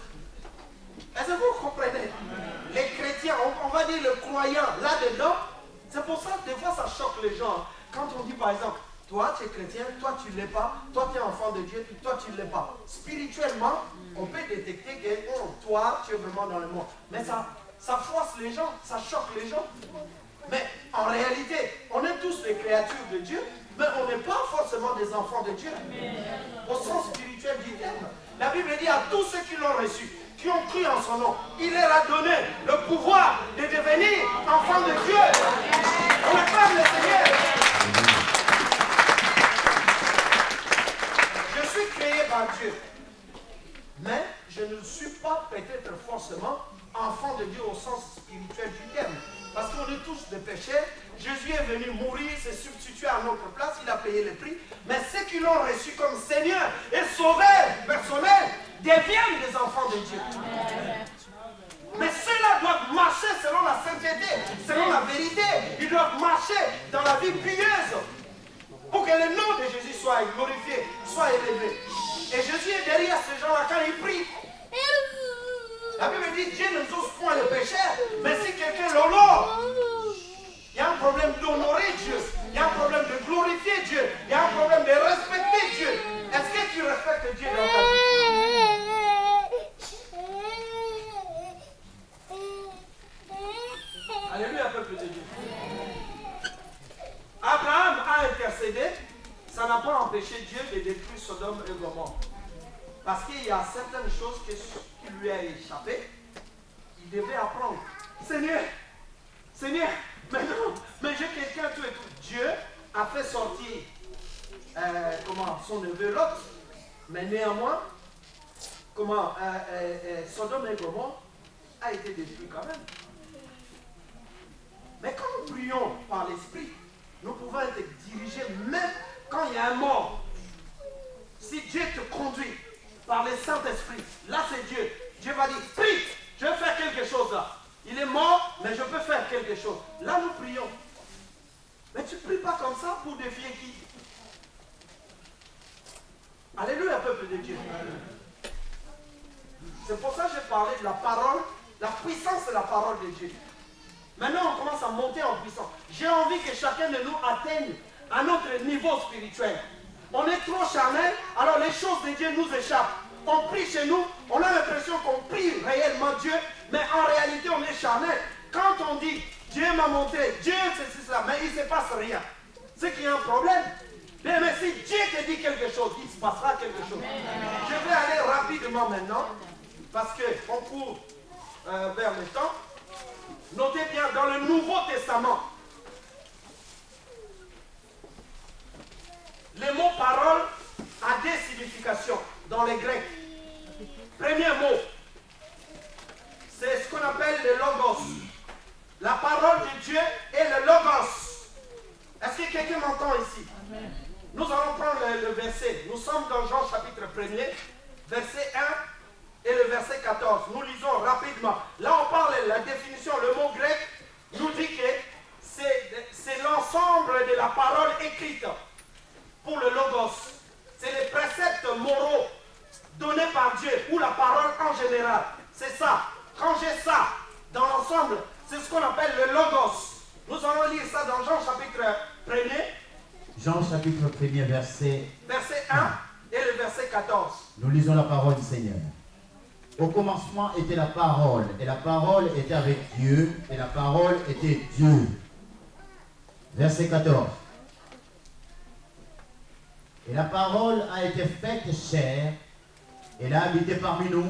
Est-ce que vous comprenez? Les chrétiens, on va dire le croyant, là-dedans, c'est pour ça que des fois ça choque les gens. Quand on dit par exemple, toi tu es chrétien, toi tu ne l'es pas, toi tu es enfant de Dieu, toi tu ne l'es pas. Spirituellement, on peut détecter que toi tu es vraiment dans le monde. Mais ça froisse les gens, ça choque les gens. Mais en réalité, on est tous des créatures de Dieu, mais on n'est pas forcément des enfants de Dieu. Au sens spirituel du terme. La Bible dit à tous ceux qui l'ont reçu, qui ont cru en son nom, il leur a donné le pouvoir de devenir enfants de Dieu. On acclame le Seigneur. Je suis créé par Dieu, mais je ne suis pas peut-être forcément enfant de Dieu au sens spirituel du terme. Parce qu'on est tous des pécheurs. Jésus est venu mourir, s'est substitué à notre place, il a payé le prix. Mais ceux qui l'ont reçu comme Seigneur et Sauveur personnel deviennent des enfants de Dieu. Mais ceux-là doivent marcher selon la sainteté, selon la vérité. Ils doivent marcher dans la vie pieuse pour que le nom de Jésus soit glorifié, soit élevé. Et Jésus est derrière ces gens-là quand ils prient. La Bible dit Dieu ne n'ose point le pécheur, mais si quelqu'un l'honore, il y a un problème d'honorer Dieu, il y a un problème de glorifier Dieu, il y a un problème de respecter Dieu. Est-ce que tu respectes Dieu dans ta vie? Alléluia, peuple de Dieu. Abraham a intercédé, ça n'a pas empêché Dieu de détruire Sodome et Gomorrhe. Parce qu'il y a certaines choses qui lui a échappé, il devait apprendre. Seigneur, mais j'ai quelqu'un, tout et tout. Dieu a fait sortir son neveu Lot, mais néanmoins, Sodome et Gomorrhe a été détruit quand même. Mais quand nous prions par l'Esprit, nous pouvons être dirigés même quand il y a un mort. Si Dieu te conduit par le Saint-Esprit, là c'est Dieu. Dieu va dire, prie, je vais faire quelque chose là. Il est mort, mais je peux faire quelque chose. Là nous prions. Mais tu ne pries pas comme ça pour défier qui? Alléluia, peuple de Dieu. C'est pour ça que j'ai parlé de la parole, la puissance de la parole de Dieu. Maintenant, on commence à monter en puissance. J'ai envie que chacun de nous atteigne à notre niveau spirituel. On est trop charnel, alors les choses de Dieu nous échappent. On prie chez nous, on a l'impression qu'on prie réellement Dieu, Mais en réalité, on est charnel. Quand on dit Dieu m'a montré, Dieu c'est cela, mais il ne se passe rien. C'est qu'il y a un problème. Mais si Dieu te dit quelque chose, il se passera quelque chose. Je vais aller rapidement maintenant, parce qu'on court vers le temps. Notez bien, dans le Nouveau Testament, le mot parole a des significations dans les Grecs. Premier mot, c'est ce qu'on appelle le logos. La parole de Dieu est le logos. Est-ce que quelqu'un m'entend ici? Amen. Nous allons prendre le verset. Nous sommes dans Jean chapitre 1er, verset 1 et le verset 14. Nous lisons rapidement. Là on parle de la définition. Le mot grec nous dit que c'est l'ensemble de la parole écrite pour le logos. C'est les préceptes moraux donnés par Dieu ou la parole en général. C'est ça. Ranger ça dans l'ensemble, c'est ce qu'on appelle le logos. Nous allons lire ça dans Jean chapitre 1er. Jean chapitre 1er, verset 1 et le verset 14. Nous lisons la parole du Seigneur. Au commencement était la parole, et la parole était avec Dieu, et la parole était Dieu. Verset 14. Et la parole a été faite chair, elle a habité parmi nous,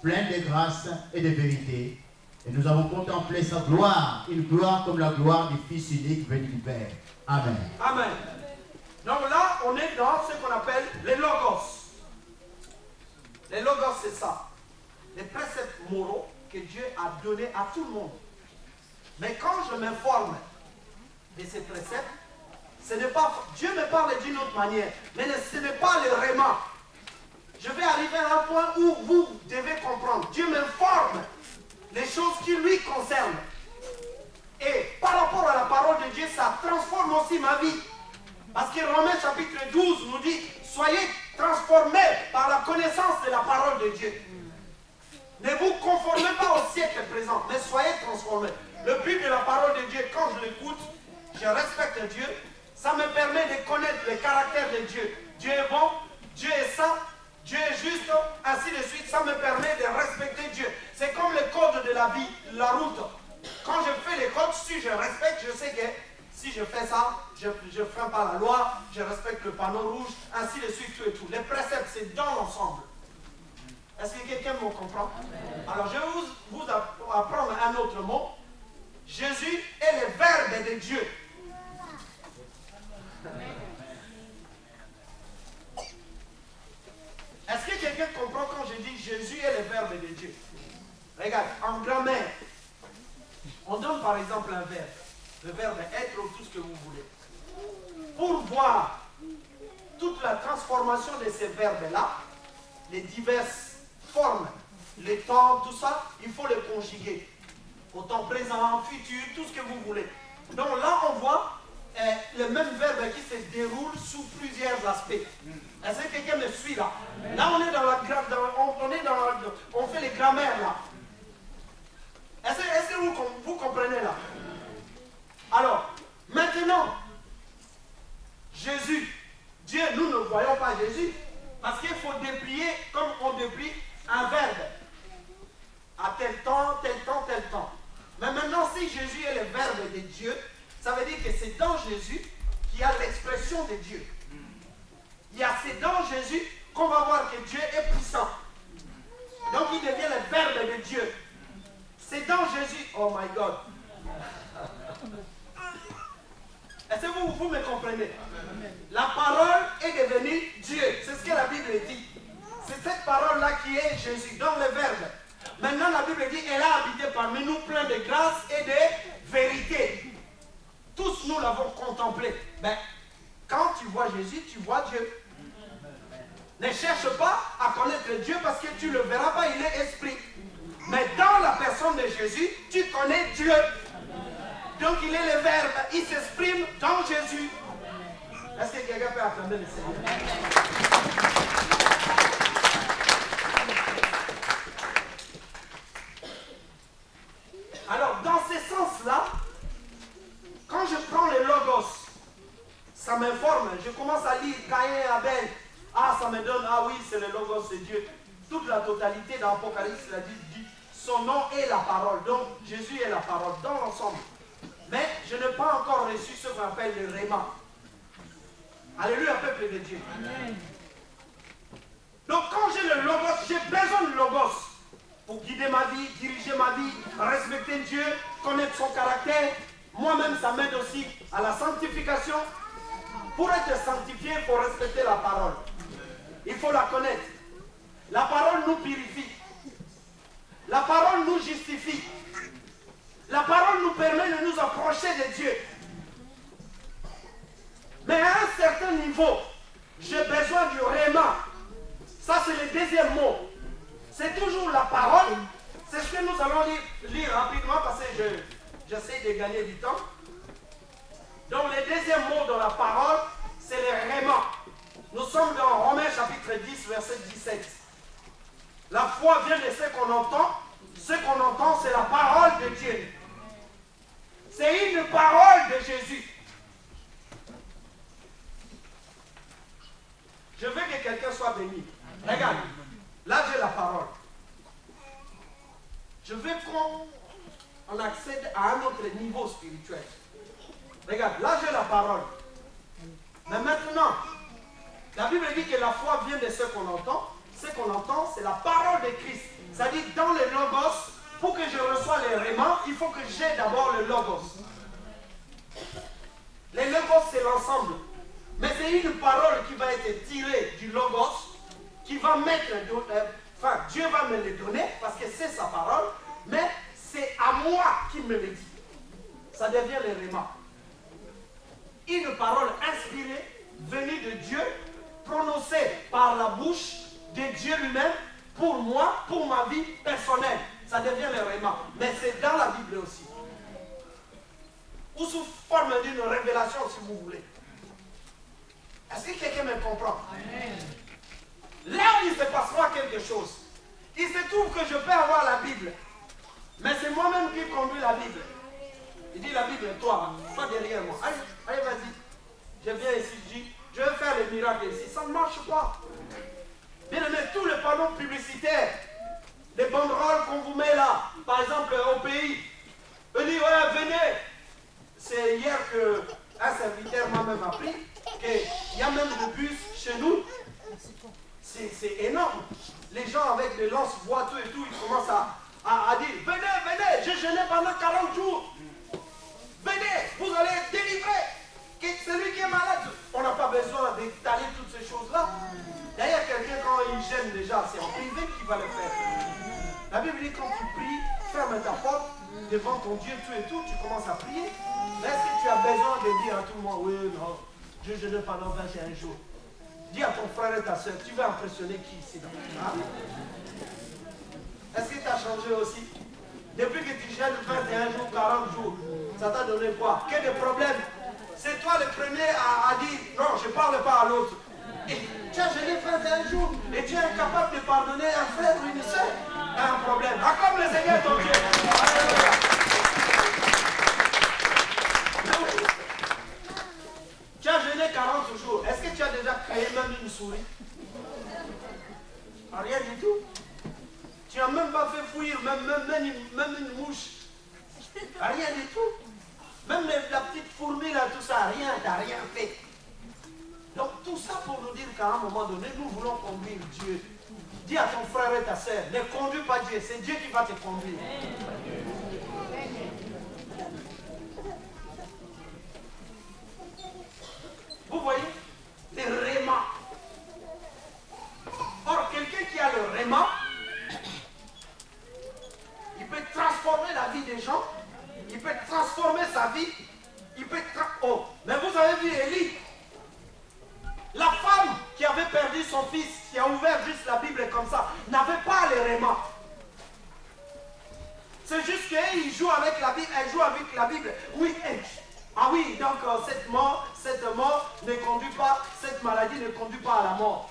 pleine de grâce et de vérité. Et nous avons contemplé sa gloire, une gloire comme la gloire du Fils unique venu du Père. Amen. Amen. Donc là, on est dans ce qu'on appelle les logos. Les logos, c'est ça. Les préceptes moraux que Dieu a donnés à tout le monde. Mais quand je m'informe de ces préceptes, ce n'est pas, Dieu me parle d'une autre manière, mais ce n'est pas le réma. Je vais arriver à un point où vous devez comprendre. Dieu m'informe les choses qui lui concernent. Et par rapport à la parole de Dieu, ça transforme aussi ma vie. Parce que Romains chapitre 12 nous dit, soyez transformés par la connaissance de la parole de Dieu. Ne vous conformez pas au siècle présent, mais soyez transformés. Le but de la parole de Dieu, quand je l'écoute, je respecte Dieu. Ça me permet de connaître le caractère de Dieu. Dieu est bon, Dieu est saint, Dieu est juste, ainsi de suite. Ça me permet de respecter Dieu. C'est comme le code de la vie, la route. Quand je fais les codes, si je respecte, je sais que si je fais ça, je ne freine pas la loi, je respecte le panneau rouge, ainsi de suite, tout et tout. Les préceptes, c'est dans l'ensemble. Est-ce que quelqu'un me comprend? Alors, je vais vous apprendre un autre mot. Jésus est le Verbe de Dieu. Est-ce que quelqu'un comprend quand je dis Jésus est le Verbe de Dieu? Regarde, en grammaire, on donne par exemple un verbe. Le verbe être ou tout ce que vous voulez. Pour voir toute la transformation de ces verbes-là, les diverses formes, les temps, tout ça, il faut les conjuguer. Au temps présent, futur, tout ce que vous voulez. Donc là, on voit le même verbe qui se déroule sous plusieurs aspects. Est-ce que quelqu'un me suit là? Là, on est dans la on fait les grammaires là. Est-ce que vous comprenez là? Alors, maintenant, Jésus, Dieu, nous ne voyons pas Jésus, parce qu'il faut déplier comme on déplie un verbe. À tel temps, tel temps, tel temps. Mais maintenant, si Jésus est le Verbe de Dieu, ça veut dire que c'est dans Jésus qu'il y a l'expression de Dieu. C'est dans Jésus qu'on va voir que Dieu est puissant. Donc il devient le Verbe de Dieu. C'est dans Jésus. Oh my God. Est-ce que vous me comprenez? La parole est devenue Dieu. C'est ce que la Bible dit. C'est cette parole-là qui est Jésus, dans le Verbe. Maintenant, la Bible dit, elle a habité parmi nous plein de grâce et de vérité. Tous nous l'avons contemplé. Ben, quand tu vois Jésus, tu vois Dieu. Ne cherche pas à connaître Dieu parce que tu ne le verras pas, il est esprit. Mais dans la personne de Jésus, tu connais Dieu. Donc il est le Verbe, il s'exprime dans Jésus. Est-ce que quelqu'un peut acclamer le Seigneur? Alors, dans ce sens-là, quand je prends le logos, ça m'informe. Je commence à lire Caïn et Abel. Ah, ça me donne, ah oui, c'est le logos de Dieu. Toute la totalité dans l'Apocalypse, il a dit, son nom est la parole. Donc Jésus est la parole dans l'ensemble. Mais je n'ai pas encore reçu ce qu'on appelle le réma. Alléluia, peuple de Dieu. Amen. Donc quand j'ai le logos, j'ai besoin de logos pour guider ma vie, diriger ma vie, respecter Dieu, connaître son caractère. Moi-même, ça m'aide aussi à la sanctification. Pour être sanctifié, il faut respecter la parole. Il faut la connaître. La parole nous purifie. La parole nous justifie. La parole nous permet de nous approcher de Dieu. Mais à un certain niveau, j'ai besoin du réma. Ça, c'est le deuxième mot. C'est toujours la parole. C'est ce que nous allons lire rapidement parce que j'essaie de gagner du temps. Donc, le deuxième mot dans la parole, c'est le réma. Nous sommes dans Romains chapitre 10, verset 17. La foi vient de ce qu'on entend. Ce qu'on entend, c'est la parole de Dieu. C'est une parole de Jésus. Je veux que quelqu'un soit béni. Regarde, là j'ai la parole. Je veux qu'on accède à un autre niveau spirituel. Regarde, là j'ai la parole. Mais maintenant, la Bible dit que la foi vient de ce qu'on entend. Ce qu'on entend, c'est la parole de Christ. C'est-à-dire, dans le logos, pour que je reçoive les rémans, il faut que j'ai d'abord le logos. Le logos, c'est l'ensemble. Mais c'est une parole qui va être tirée du logos, qui va mettre, enfin, Dieu va me le donner, parce que c'est sa parole, mais c'est à moi qui me le dit. Ça devient le réma. Une parole inspirée, venue de Dieu, prononcée par la bouche de Dieu lui-même, pour moi, pour ma vie personnelle. Ça devient le réma. Mais c'est dans la Bible aussi. Ou sous forme d'une révélation, si vous voulez. Est-ce que quelqu'un me comprend? Amen. Là où il se passera quelque chose, il se trouve que je peux avoir la Bible. Mais c'est moi-même qui conduis la Bible. Il dit la Bible, toi, pas derrière moi. Allez, allez, vas-y. Je viens ici, je dis, je vais faire les miracles ici. Ça ne marche pas. Bien aimé, tous les panneaux publicitaires, les banderoles qu'on vous met là, par exemple au pays, on dit, ouais, venez. C'est hier qu'un serviteur m'a même appris qu'il y a même des bus chez nous. C'est énorme. Les gens avec des lances boiteux et tout, ils commencent à dire, venez, venez, j'ai jeûné pendant 40 jours. Venez, vous allez être délivrés. Celui qui est malade, on n'a pas besoin d'étaler toutes ces choses-là. D'ailleurs, quelqu'un, quand il gêne déjà, c'est en privé qu'il va le faire. La Bible dit, quand tu pries, ferme ta porte devant ton Dieu, tout et tout, tu commences à prier. Mais est-ce que tu as besoin de dire à tout le monde, oui, non, je jeûne pendant 21 jours. Dis à ton frère et ta soeur, tu vas impressionner qui ici? Hein? Est-ce que tu as changé aussi? Depuis que tu jeûnes 21 jours, 40 jours, ça t'a donné quoi? Que des problèmes? C'est toi le premier à dire, non, je ne parle pas à l'autre. Tu as jeûné 21 jours et tu es incapable de pardonner un frère ou une soeur. Tu as un problème. Acclame le Seigneur ton Dieu. Alléluia. Tu as jeûné 40 jours. Est-ce que tu as déjà créé même une souris? Rien du tout. Tu n'as même pas fait fouiller même une mouche. Rien du tout. Même la petite fourmi là, tout ça, rien, tu n'as rien fait. Donc tout ça pour nous dire qu'à un moment donné, nous voulons conduire Dieu. Dis à ton frère et ta soeur, ne conduis pas Dieu, c'est Dieu qui va te conduire. Vous voyez, le réma. Or, quelqu'un qui a le réma, il peut transformer la vie des gens, il peut transformer sa vie, il peut... Oh, mais vous avez vu Élie, la femme qui avait perdu son fils, qui a ouvert juste la Bible comme ça, n'avait pas le réma. C'est juste qu'il joue avec la Bible, elle joue avec la Bible. Oui, ah oui, donc cette mort ne conduit pas, cette maladie ne conduit pas à la mort.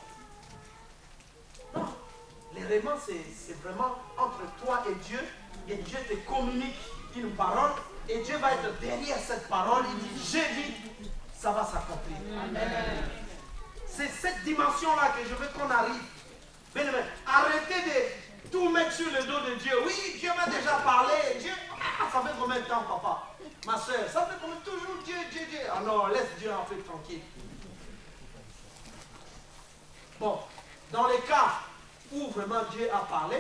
Non, le réma c'est vraiment entre toi et Dieu te communique une parole, et Dieu va être derrière cette parole, il dit, j'ai dit, ça va s'accomplir. Amen. C'est cette dimension-là que je veux qu'on arrive. Bien, arrêtez tout mettre sur le dos de Dieu. Oui, Dieu m'a déjà parlé. Dieu, ça fait combien de temps, papa? Ma soeur, ça fait combien? Toujours Dieu, Dieu, Dieu. Ah non, laisse Dieu un peu tranquille. Bon, dans les cas où vraiment Dieu a parlé,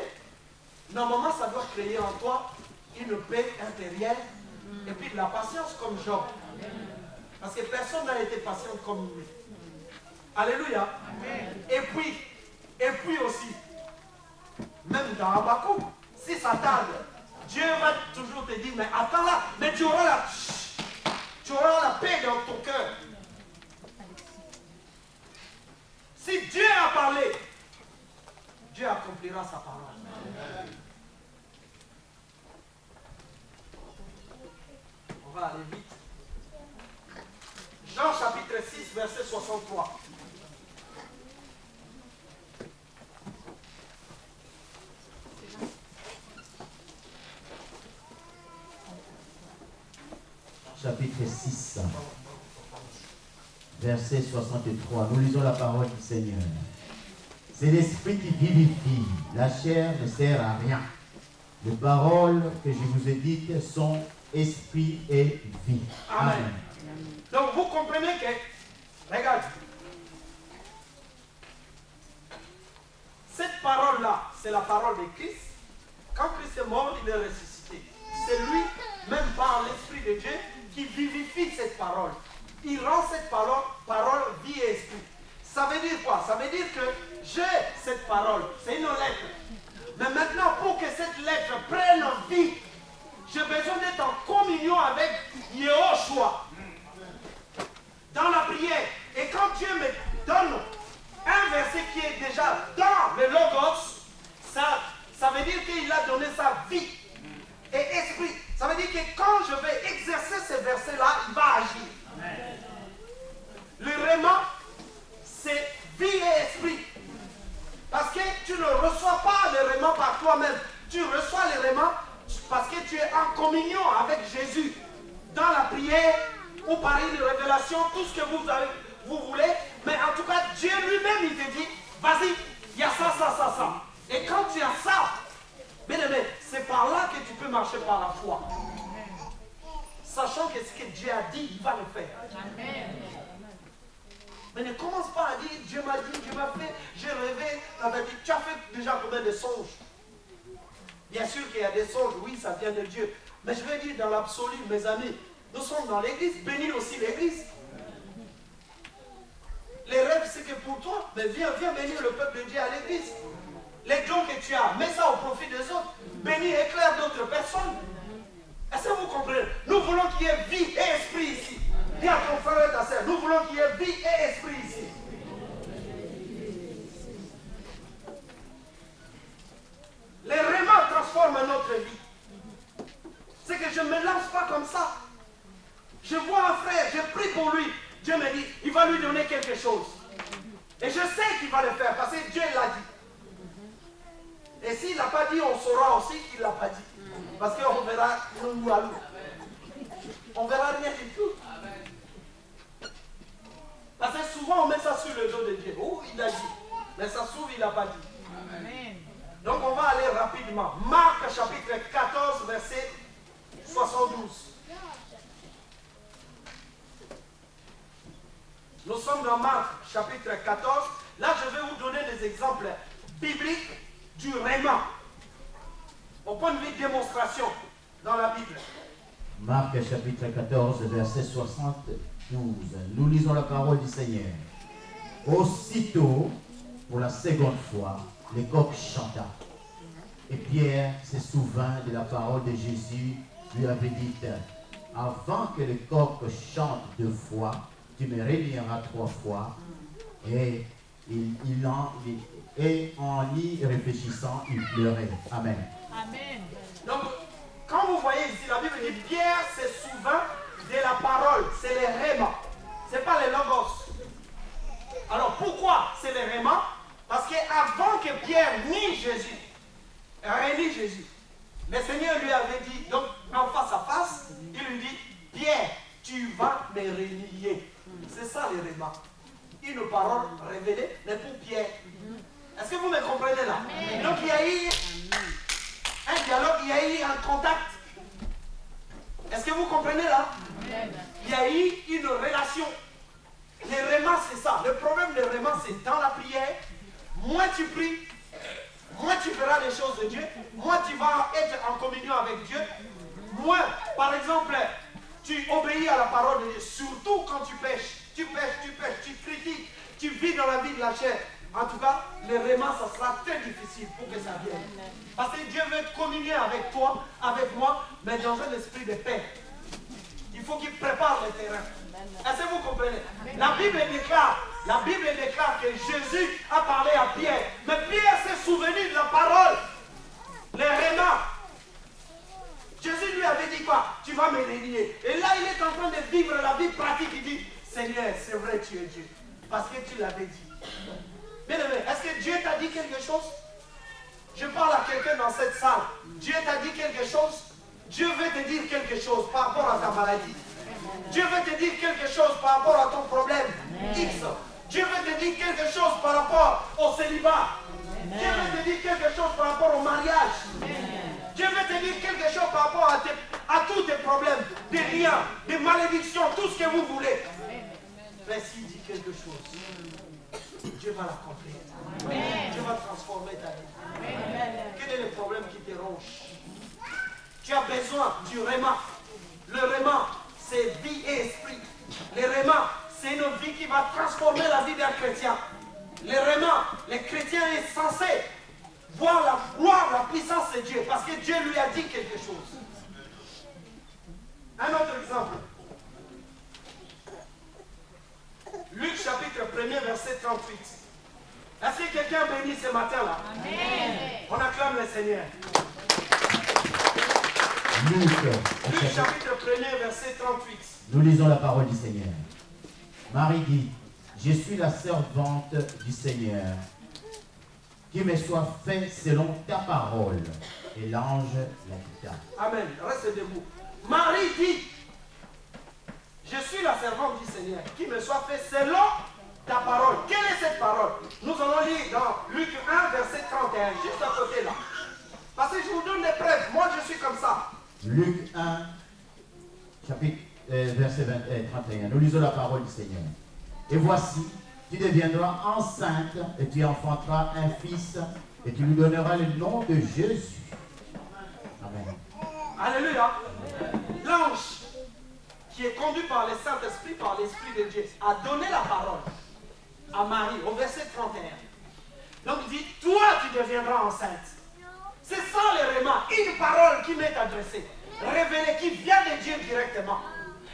normalement, ça doit créer en toi une paix intérieure et puis de la patience comme Job. Parce que personne n'a été patient comme lui. Alléluia. Et puis aussi, même dans Habakkuk, si ça tarde, Dieu va toujours te dire, mais attends là, mais tu auras la paix dans ton cœur. Si Dieu a parlé, Dieu accomplira sa parole. On va aller vite. Jean chapitre 6, verset 63. Chapitre 6, verset 63. Nous lisons la parole du Seigneur. C'est l'esprit qui vivifie, la chair ne sert à rien. Les paroles que je vous ai dites sont esprit et vie. Amen. Amen. Donc vous comprenez que, regarde, cette parole-là, c'est la parole de Christ. Quand Christ est mort, il est ressuscité. C'est lui, même par l'Esprit de Dieu, qui vivifie cette parole. Il rend cette parole vie et esprit. Ça veut dire quoi? Ça veut dire que j'ai cette parole, c'est une lettre. Mais maintenant, pour que cette lettre prenne vie, j'ai besoin d'être en communion avec Yehoshua dans la prière. Et quand Dieu me donne un verset qui est déjà dans le Logos, ça veut dire qu'il a donné sa vie et esprit. Ça veut dire que quand je vais exercer ce verset-là, il va agir. Le réma, c'est vie et esprit. Parce que tu ne reçois pas le réma par toi-même. Tu reçois le réma parce que tu es en communion avec Jésus. Dans la prière ou par une révélation, tout ce que vous voulez. Mais en tout cas, Dieu lui-même, il te dit, vas-y, il y a ça, ça, ça, ça. Et quand tu as ça, bien aimé, c'est par là que tu peux marcher par la foi. Sachant que ce que Dieu a dit, il va le faire. Amen. Mais ne commence pas à dire, Dieu m'a dit, Dieu m'a fait, j'ai rêvé. Tu as fait déjà combien de songes? Bien sûr qu'il y a des songes, oui, ça vient de Dieu. Mais je veux dire, dans l'absolu, mes amis, nous sommes dans l'église, bénis aussi l'église. Les rêves, c'est que pour toi, mais viens bénir le peuple de Dieu à l'église. Les dons que tu as, mets ça au profit des autres. Bénis, éclaire d'autres personnes. Est-ce que vous comprenez? Nous voulons qu'il y ait vie et esprit ici. Dis à ton frère et ta soeur, nous voulons qu'il y ait vie et esprit ici. Les rémas transforment notre vie. C'est que je ne me lance pas comme ça. Je vois un frère, je prie pour lui. Dieu me dit, il va lui donner quelque chose. Et je sais qu'il va le faire parce que Dieu l'a dit. Et s'il ne l'a pas dit, on saura aussi qu'il ne l'a pas dit. Parce qu'on verra nous à nous. On verra rien du tout. Parce que souvent on met ça sur le dos de Dieu. Oh, il a dit. Mais ça s'ouvre, il n'a pas dit. Amen. Donc on va aller rapidement. Marc chapitre 14, verset 72. Nous sommes dans Marc chapitre 14. Là, je vais vous donner des exemples bibliques du réma. Au point de vue démonstration dans la Bible. Marc chapitre 14, verset 72. Nous lisons la parole du Seigneur. Aussitôt, pour la seconde fois, le coq chanta. Et Pierre se souvint de la parole de Jésus, lui avait dit, avant que le coq chante 2 fois, tu me renieras 3 fois. Et en y réfléchissant, il pleurait. Amen. Amen. Donc, quand vous voyez ici, la Bible dit Pierre se souvint de la parole. C'est les réma. Ce n'est pas les logos. Alors, pourquoi c'est les réma? Parce qu'avant que Pierre nie Jésus, renie Jésus, le Seigneur lui avait dit, donc en face à face, il lui dit, Pierre, tu vas me renier. C'est ça les réma. Une parole révélée, mais pour Pierre. Est-ce que vous me comprenez là? Amen. Donc il y a eu dialogue, il y a eu un contact. Est-ce que vous comprenez là? Il y a eu une relation. Les rémas, c'est ça. Le problème des rémas, c'est dans la prière, moins tu pries, moins tu verras les choses de Dieu, moins tu vas être en communion avec Dieu, moins, par exemple, tu obéis à la parole de Dieu, surtout quand tu pêches. Tu pêches, tu critiques, tu vis dans la vie de la chair. En tout cas, les rémas, ça sera très difficile pour que ça vienne. Parce que Dieu veut communier avec toi, avec moi, mais dans un esprit de paix. Il faut qu'il prépare le terrain. Est-ce que vous comprenez? La Bible déclare que Jésus a parlé à Pierre. Mais Pierre s'est souvenu de la parole. Les rémas. Jésus lui avait dit quoi? Tu vas me délier. Et là, il est en train de vivre la vie pratique. Il dit, Seigneur, c'est vrai, tu es Dieu. Parce que tu l'avais dit. Bien aimé, est-ce que Dieu t'a dit quelque chose? Je parle à quelqu'un dans cette salle. Dieu t'a dit quelque chose? Dieu veut te dire quelque chose par rapport à ta maladie. Dieu veut te dire quelque chose par rapport à ton problème X. Dieu veut te dire quelque chose par rapport au célibat. Dieu veut te dire quelque chose par rapport au mariage. Dieu veut te dire quelque chose par rapport à tous tes problèmes, des liens, des malédictions, tout ce que vous voulez. Mais s'il dit quelque chose, Dieu va l'accomplir. Dieu va transformer ta vie. Quel est le problème qui te ronge? Tu as besoin du réma. Le réma, c'est vie et esprit. Le réma, c'est une vie qui va transformer la vie d'un chrétien. Le réma, le chrétien est censé voir la gloire, la puissance de Dieu, parce que Dieu lui a dit quelque chose. Un autre exemple. Luc chapitre 1er, verset 38. Est-ce que quelqu'un bénit ce matin-là? Amen. On acclame le Seigneur. Luc chapitre 1er, verset 38. Nous lisons la parole du Seigneur. Marie dit, je suis la servante du Seigneur. Qu'il me soit fait selon ta parole. Et l'ange la quitta. Amen. Reste debout. Marie dit, je suis la servante du Seigneur. Qu'il me soit fait selon ta parole. Quelle est cette parole? Nous allons lire dans Luc 1, verset 31, juste à côté là. Parce que je vous donne des preuves. Moi, je suis comme ça. Luc 1, chapitre, verset 31. Nous lisons la parole du Seigneur. Et voici, tu deviendras enceinte et tu enfanteras un fils et tu lui donneras le nom de Jésus. Amen. Alléluia. L'ange qui est conduit par le Saint-Esprit, par l'Esprit de Dieu, a donné la parole à Marie au verset 31. Donc il dit, toi tu deviendras enceinte. C'est ça le réma, une parole qui m'est adressée, révélée, qui vient de Dieu directement.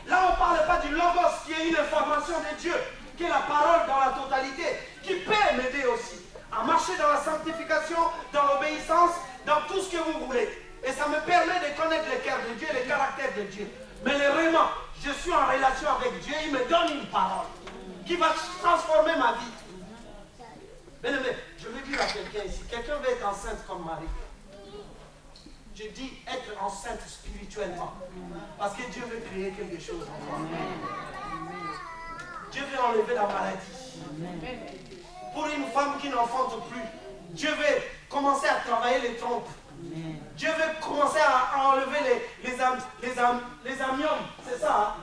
Là on ne parle pas du logos qui est une information de Dieu, qui est la parole dans la totalité, qui peut m'aider aussi à marcher dans la sanctification, dans l'obéissance, dans tout ce que vous voulez. Et ça me permet de connaître le cœur de Dieu, le caractère de Dieu. Mais le réma, je suis en relation avec Dieu, il me donne une parole qui va transformer ma vie. Bien aimé, je veux dire à quelqu'un ici, quelqu'un veut être enceinte comme Marie. Je dis être enceinte spirituellement. Parce que Dieu veut créer quelque chose en toi. Dieu veut enlever la maladie. Pour une femme qui n'enfante plus, Dieu veut commencer à travailler les trompes. Dieu veut commencer à enlever les amnions. C'est ça, hein?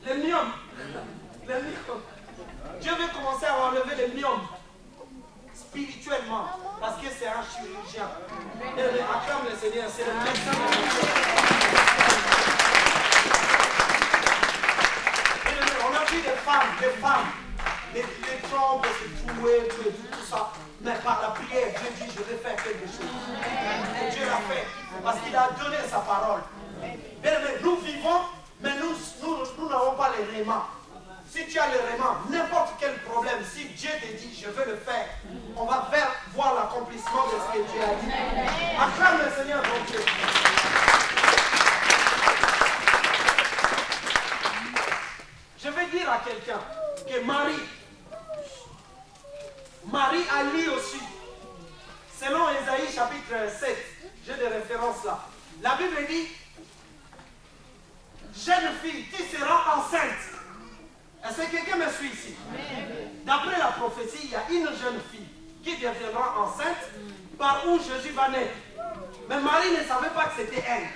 Les myomes. Dieu veut commencer à enlever les myomes spirituellement, parce que c'est un chirurgien. Acclame le Seigneur, c'est le médecin de Dieu. On a vu des femmes, des trompes, se trouver, tout ça. Mais par la prière, Dieu dit, je vais faire quelque chose. Et Dieu l'a fait, parce qu'il a donné sa parole. Bien, nous vivons, mais nous n'avons pas les rémas. Si tu as le réma, n'importe quel problème, si Dieu te dit, je veux le faire, on va voir l'accomplissement de ce que Dieu a dit. Acclame le Seigneur ton Dieu. Je vais dire à quelqu'un que Marie a lu aussi, selon Ésaïe chapitre 7, j'ai des références là. La Bible dit, jeune fille, tu seras enceinte. Est-ce que quelqu'un me suit ici? D'après la prophétie, il y a une jeune fille qui deviendra enceinte par où Jésus va naître. Mais Marie ne savait pas que c'était elle.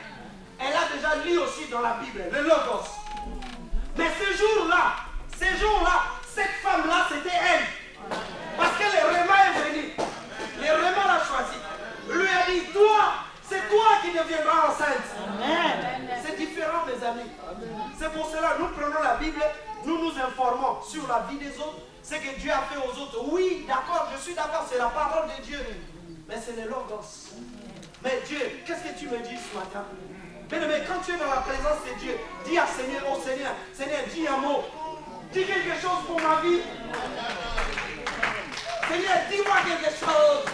Elle a déjà lu aussi dans la Bible, le Logos. Mais ce jour-là, cette femme-là, c'était elle. Parce que le Réma est venu. Le Réma l'a choisi. Lui a dit, toi, c'est toi qui deviendras enceinte. C'est différent, mes amis. C'est pour cela nous prenons la Bible, nous nous informons sur la vie des autres, ce que Dieu a fait aux autres. Oui, d'accord, je suis d'accord, c'est la parole de Dieu. Mais c'est le Logos. Mais Dieu, qu'est-ce que tu me dis ce matin? Mais quand tu es dans la présence de Dieu, dis à Seigneur, oh Seigneur, Seigneur, dis un mot. Dis quelque chose pour ma vie. Seigneur, dis-moi quelque chose.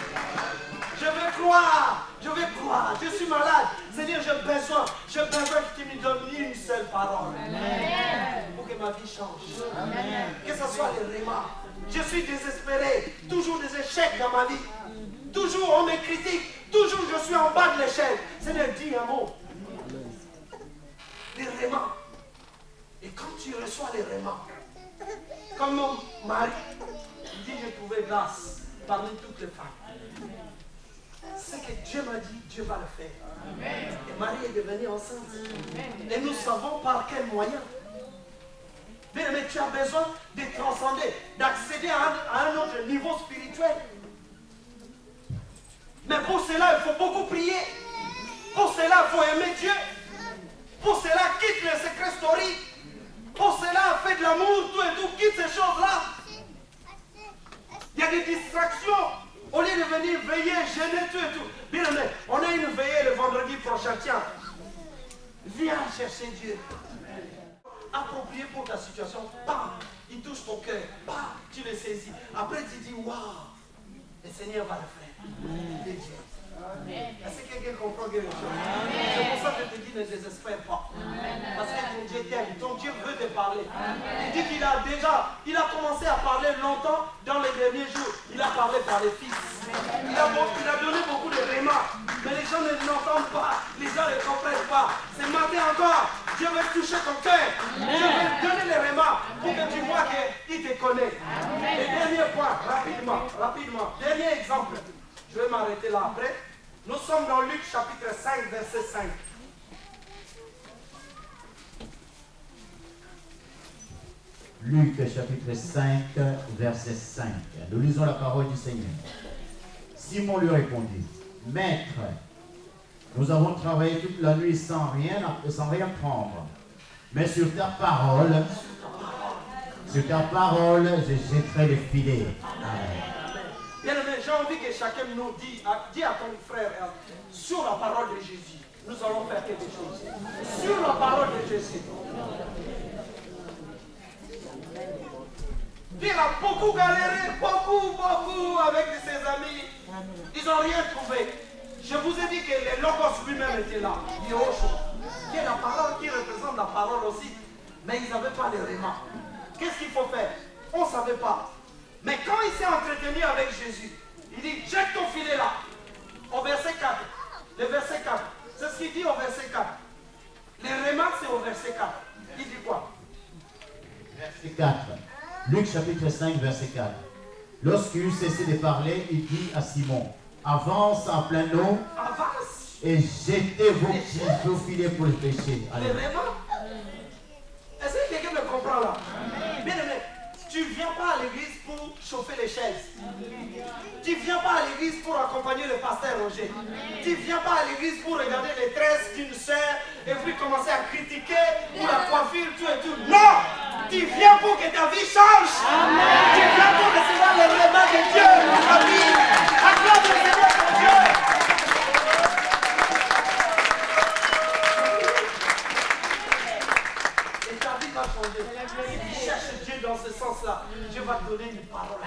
Je veux croire. Je veux croire. Je suis malade. Seigneur, j'ai besoin que tu me donnes une seule parole. Pour que ma vie change. Que ce soit les rémas. Je suis désespéré. Toujours des échecs dans ma vie. Toujours on me critique. Toujours je suis en bas de l'échelle. Seigneur, dis un mot. Les rémas. Et quand tu reçois les rémas, comme mon mari, il dit, j'ai trouvé grâce parmi toutes les femmes. Ce que Dieu m'a dit, Dieu va le faire. Et Marie est devenue enceinte. Et nous savons par quel moyen. Mais tu as besoin de transcender, d'accéder à un autre niveau spirituel. Mais pour cela, il faut beaucoup prier. Pour cela, il faut aimer Dieu. Pour cela, quitte le secret story. Pour cela, fais de l'amour, tout et tout, quitte ces choses-là. Il y a des distractions. Au lieu de venir veiller, gêner, tout et tout. Bien aimé, on a une veillée le vendredi prochain. Tiens, viens chercher Dieu. Approprié pour ta situation. Bam, il touche ton cœur. Bam, tu le saisis. Après, tu dis, waouh, le Seigneur va le faire. Il est Dieu. Est-ce que quelqu'un comprend quelque chose? C'est pour ça que je te dis, ne désespère pas. Parce que ton Dieu t'aime, ton Dieu veut te parler. Il dit qu'il a commencé à parler longtemps dans les derniers jours. Il a parlé par les fils. Il a donné beaucoup de rémas. Mais les gens ne l'entendent pas. Les gens ne comprennent pas. Ce matin encore, Dieu veut toucher ton cœur. Dieu veut donner les rémas pour que tu vois qu'il te connaît. Et dernier point, rapidement. Dernier exemple. Je vais m'arrêter là après. Nous sommes dans Luc chapitre 5, verset 5. Luc chapitre 5, verset 5. Nous lisons la parole du Seigneur. Simon lui répondit, Maître, nous avons travaillé toute la nuit sans rien prendre. Mais sur ta parole, je jetterai le filet. Amen. Bien-aimé, j'ai envie que chacun nous dise à ton frère, sur la parole de Jésus, nous allons faire quelque chose. Sur la parole de Jésus. Il a beaucoup galéré, beaucoup avec ses amis. Ils n'ont rien trouvé. Je vous ai dit que le Logos lui-même était là. Qui est la parole, qui représente la parole aussi. Mais ils n'avaient pas les rémas. Qu'est-ce qu'il faut faire? On ne savait pas. Mais quand il s'est entretenu avec Jésus, il dit, jette ton filet là. Au verset 4. Le verset 4. C'est ce qu'il dit au verset 4. Les remarques, c'est au verset 4. Il dit quoi? Verset 4. Luc chapitre 5, verset 4. Lorsqu'il eut cessé de parler, il dit à Simon, avance en plein eau. Avance. Et jetez vos filets pour le péché. Les remarques. Est-ce que quelqu'un me comprend là? Bien aimé. Tu ne viens pas à l'église pour chauffer les chaises. Tu ne viens pas à l'église pour accompagner le pasteur Roger. Tu ne viens pas à l'église pour regarder les tresses d'une sœur et puis commencer à critiquer pour la coiffure, tout et tout. Non! Tu viens pour que ta vie change. Amen. Tu viens pour recevoir les remas de Dieu dans ta vie. Acclame le Seigneur ton Dieu. Et ta vie va changer. Cherche Dieu dans ce sens-là. Dieu va te donner une parole.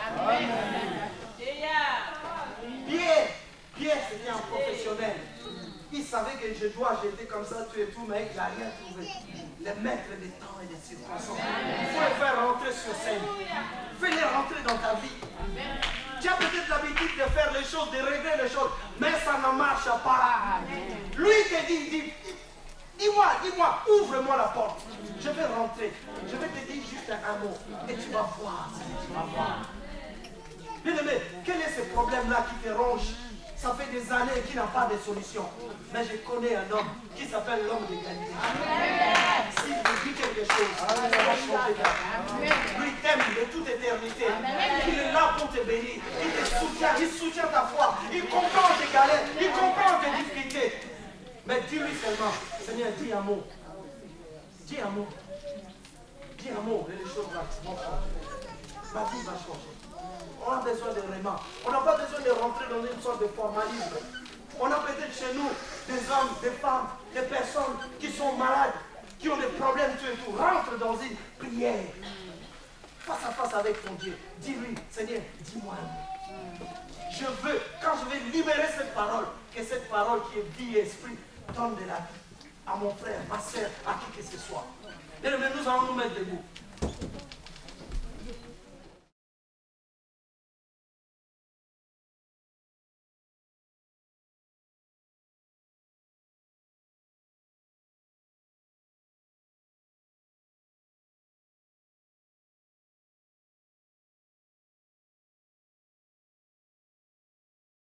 Pierre, c'était un professionnel. Il savait que je dois jeter comme ça, tout et tout, mais il n'a rien trouvé. Le maître des temps et des circonstances. Il faut les faire rentrer sur scène. Fais-les rentrer dans ta vie. Tu as peut-être l'habitude de faire les choses, de régler les choses, mais ça ne marche pas. Lui te dit, dis-moi, ouvre-moi la porte. Je vais rentrer. Je vais te dire juste un mot. Et tu vas voir. Bien aimé, quel est ce problème-là qui te ronge? Ça fait des années qu'il n'a pas de solution. Mais je connais un homme qui s'appelle l'homme de Galilée. S'il te dit quelque chose, ça va changer ta vie. Lui t'aime de toute éternité. Il est là pour te bénir. Il te soutient, il soutient ta foi. Il comprend tes galères, il comprend tes difficultés. Mais dis-lui seulement, Seigneur, dis un mot. Dis un mot. Dis un mot et les choses vont changer. Ma vie va changer. On a besoin de vraiment. On n'a pas besoin de rentrer dans une sorte de formalisme. On a peut-être chez nous des hommes, des femmes, des personnes qui sont malades, qui ont des problèmes, tout et tout. Rentre dans une prière. Face à face avec ton Dieu. Dis-lui, Seigneur, dis-moi un mot. Je veux, quand je vais libérer cette parole, que cette parole qui est vie et esprit donne de la vie à mon frère, ma soeur, à qui que ce soit. Et nous allons nous mettre debout.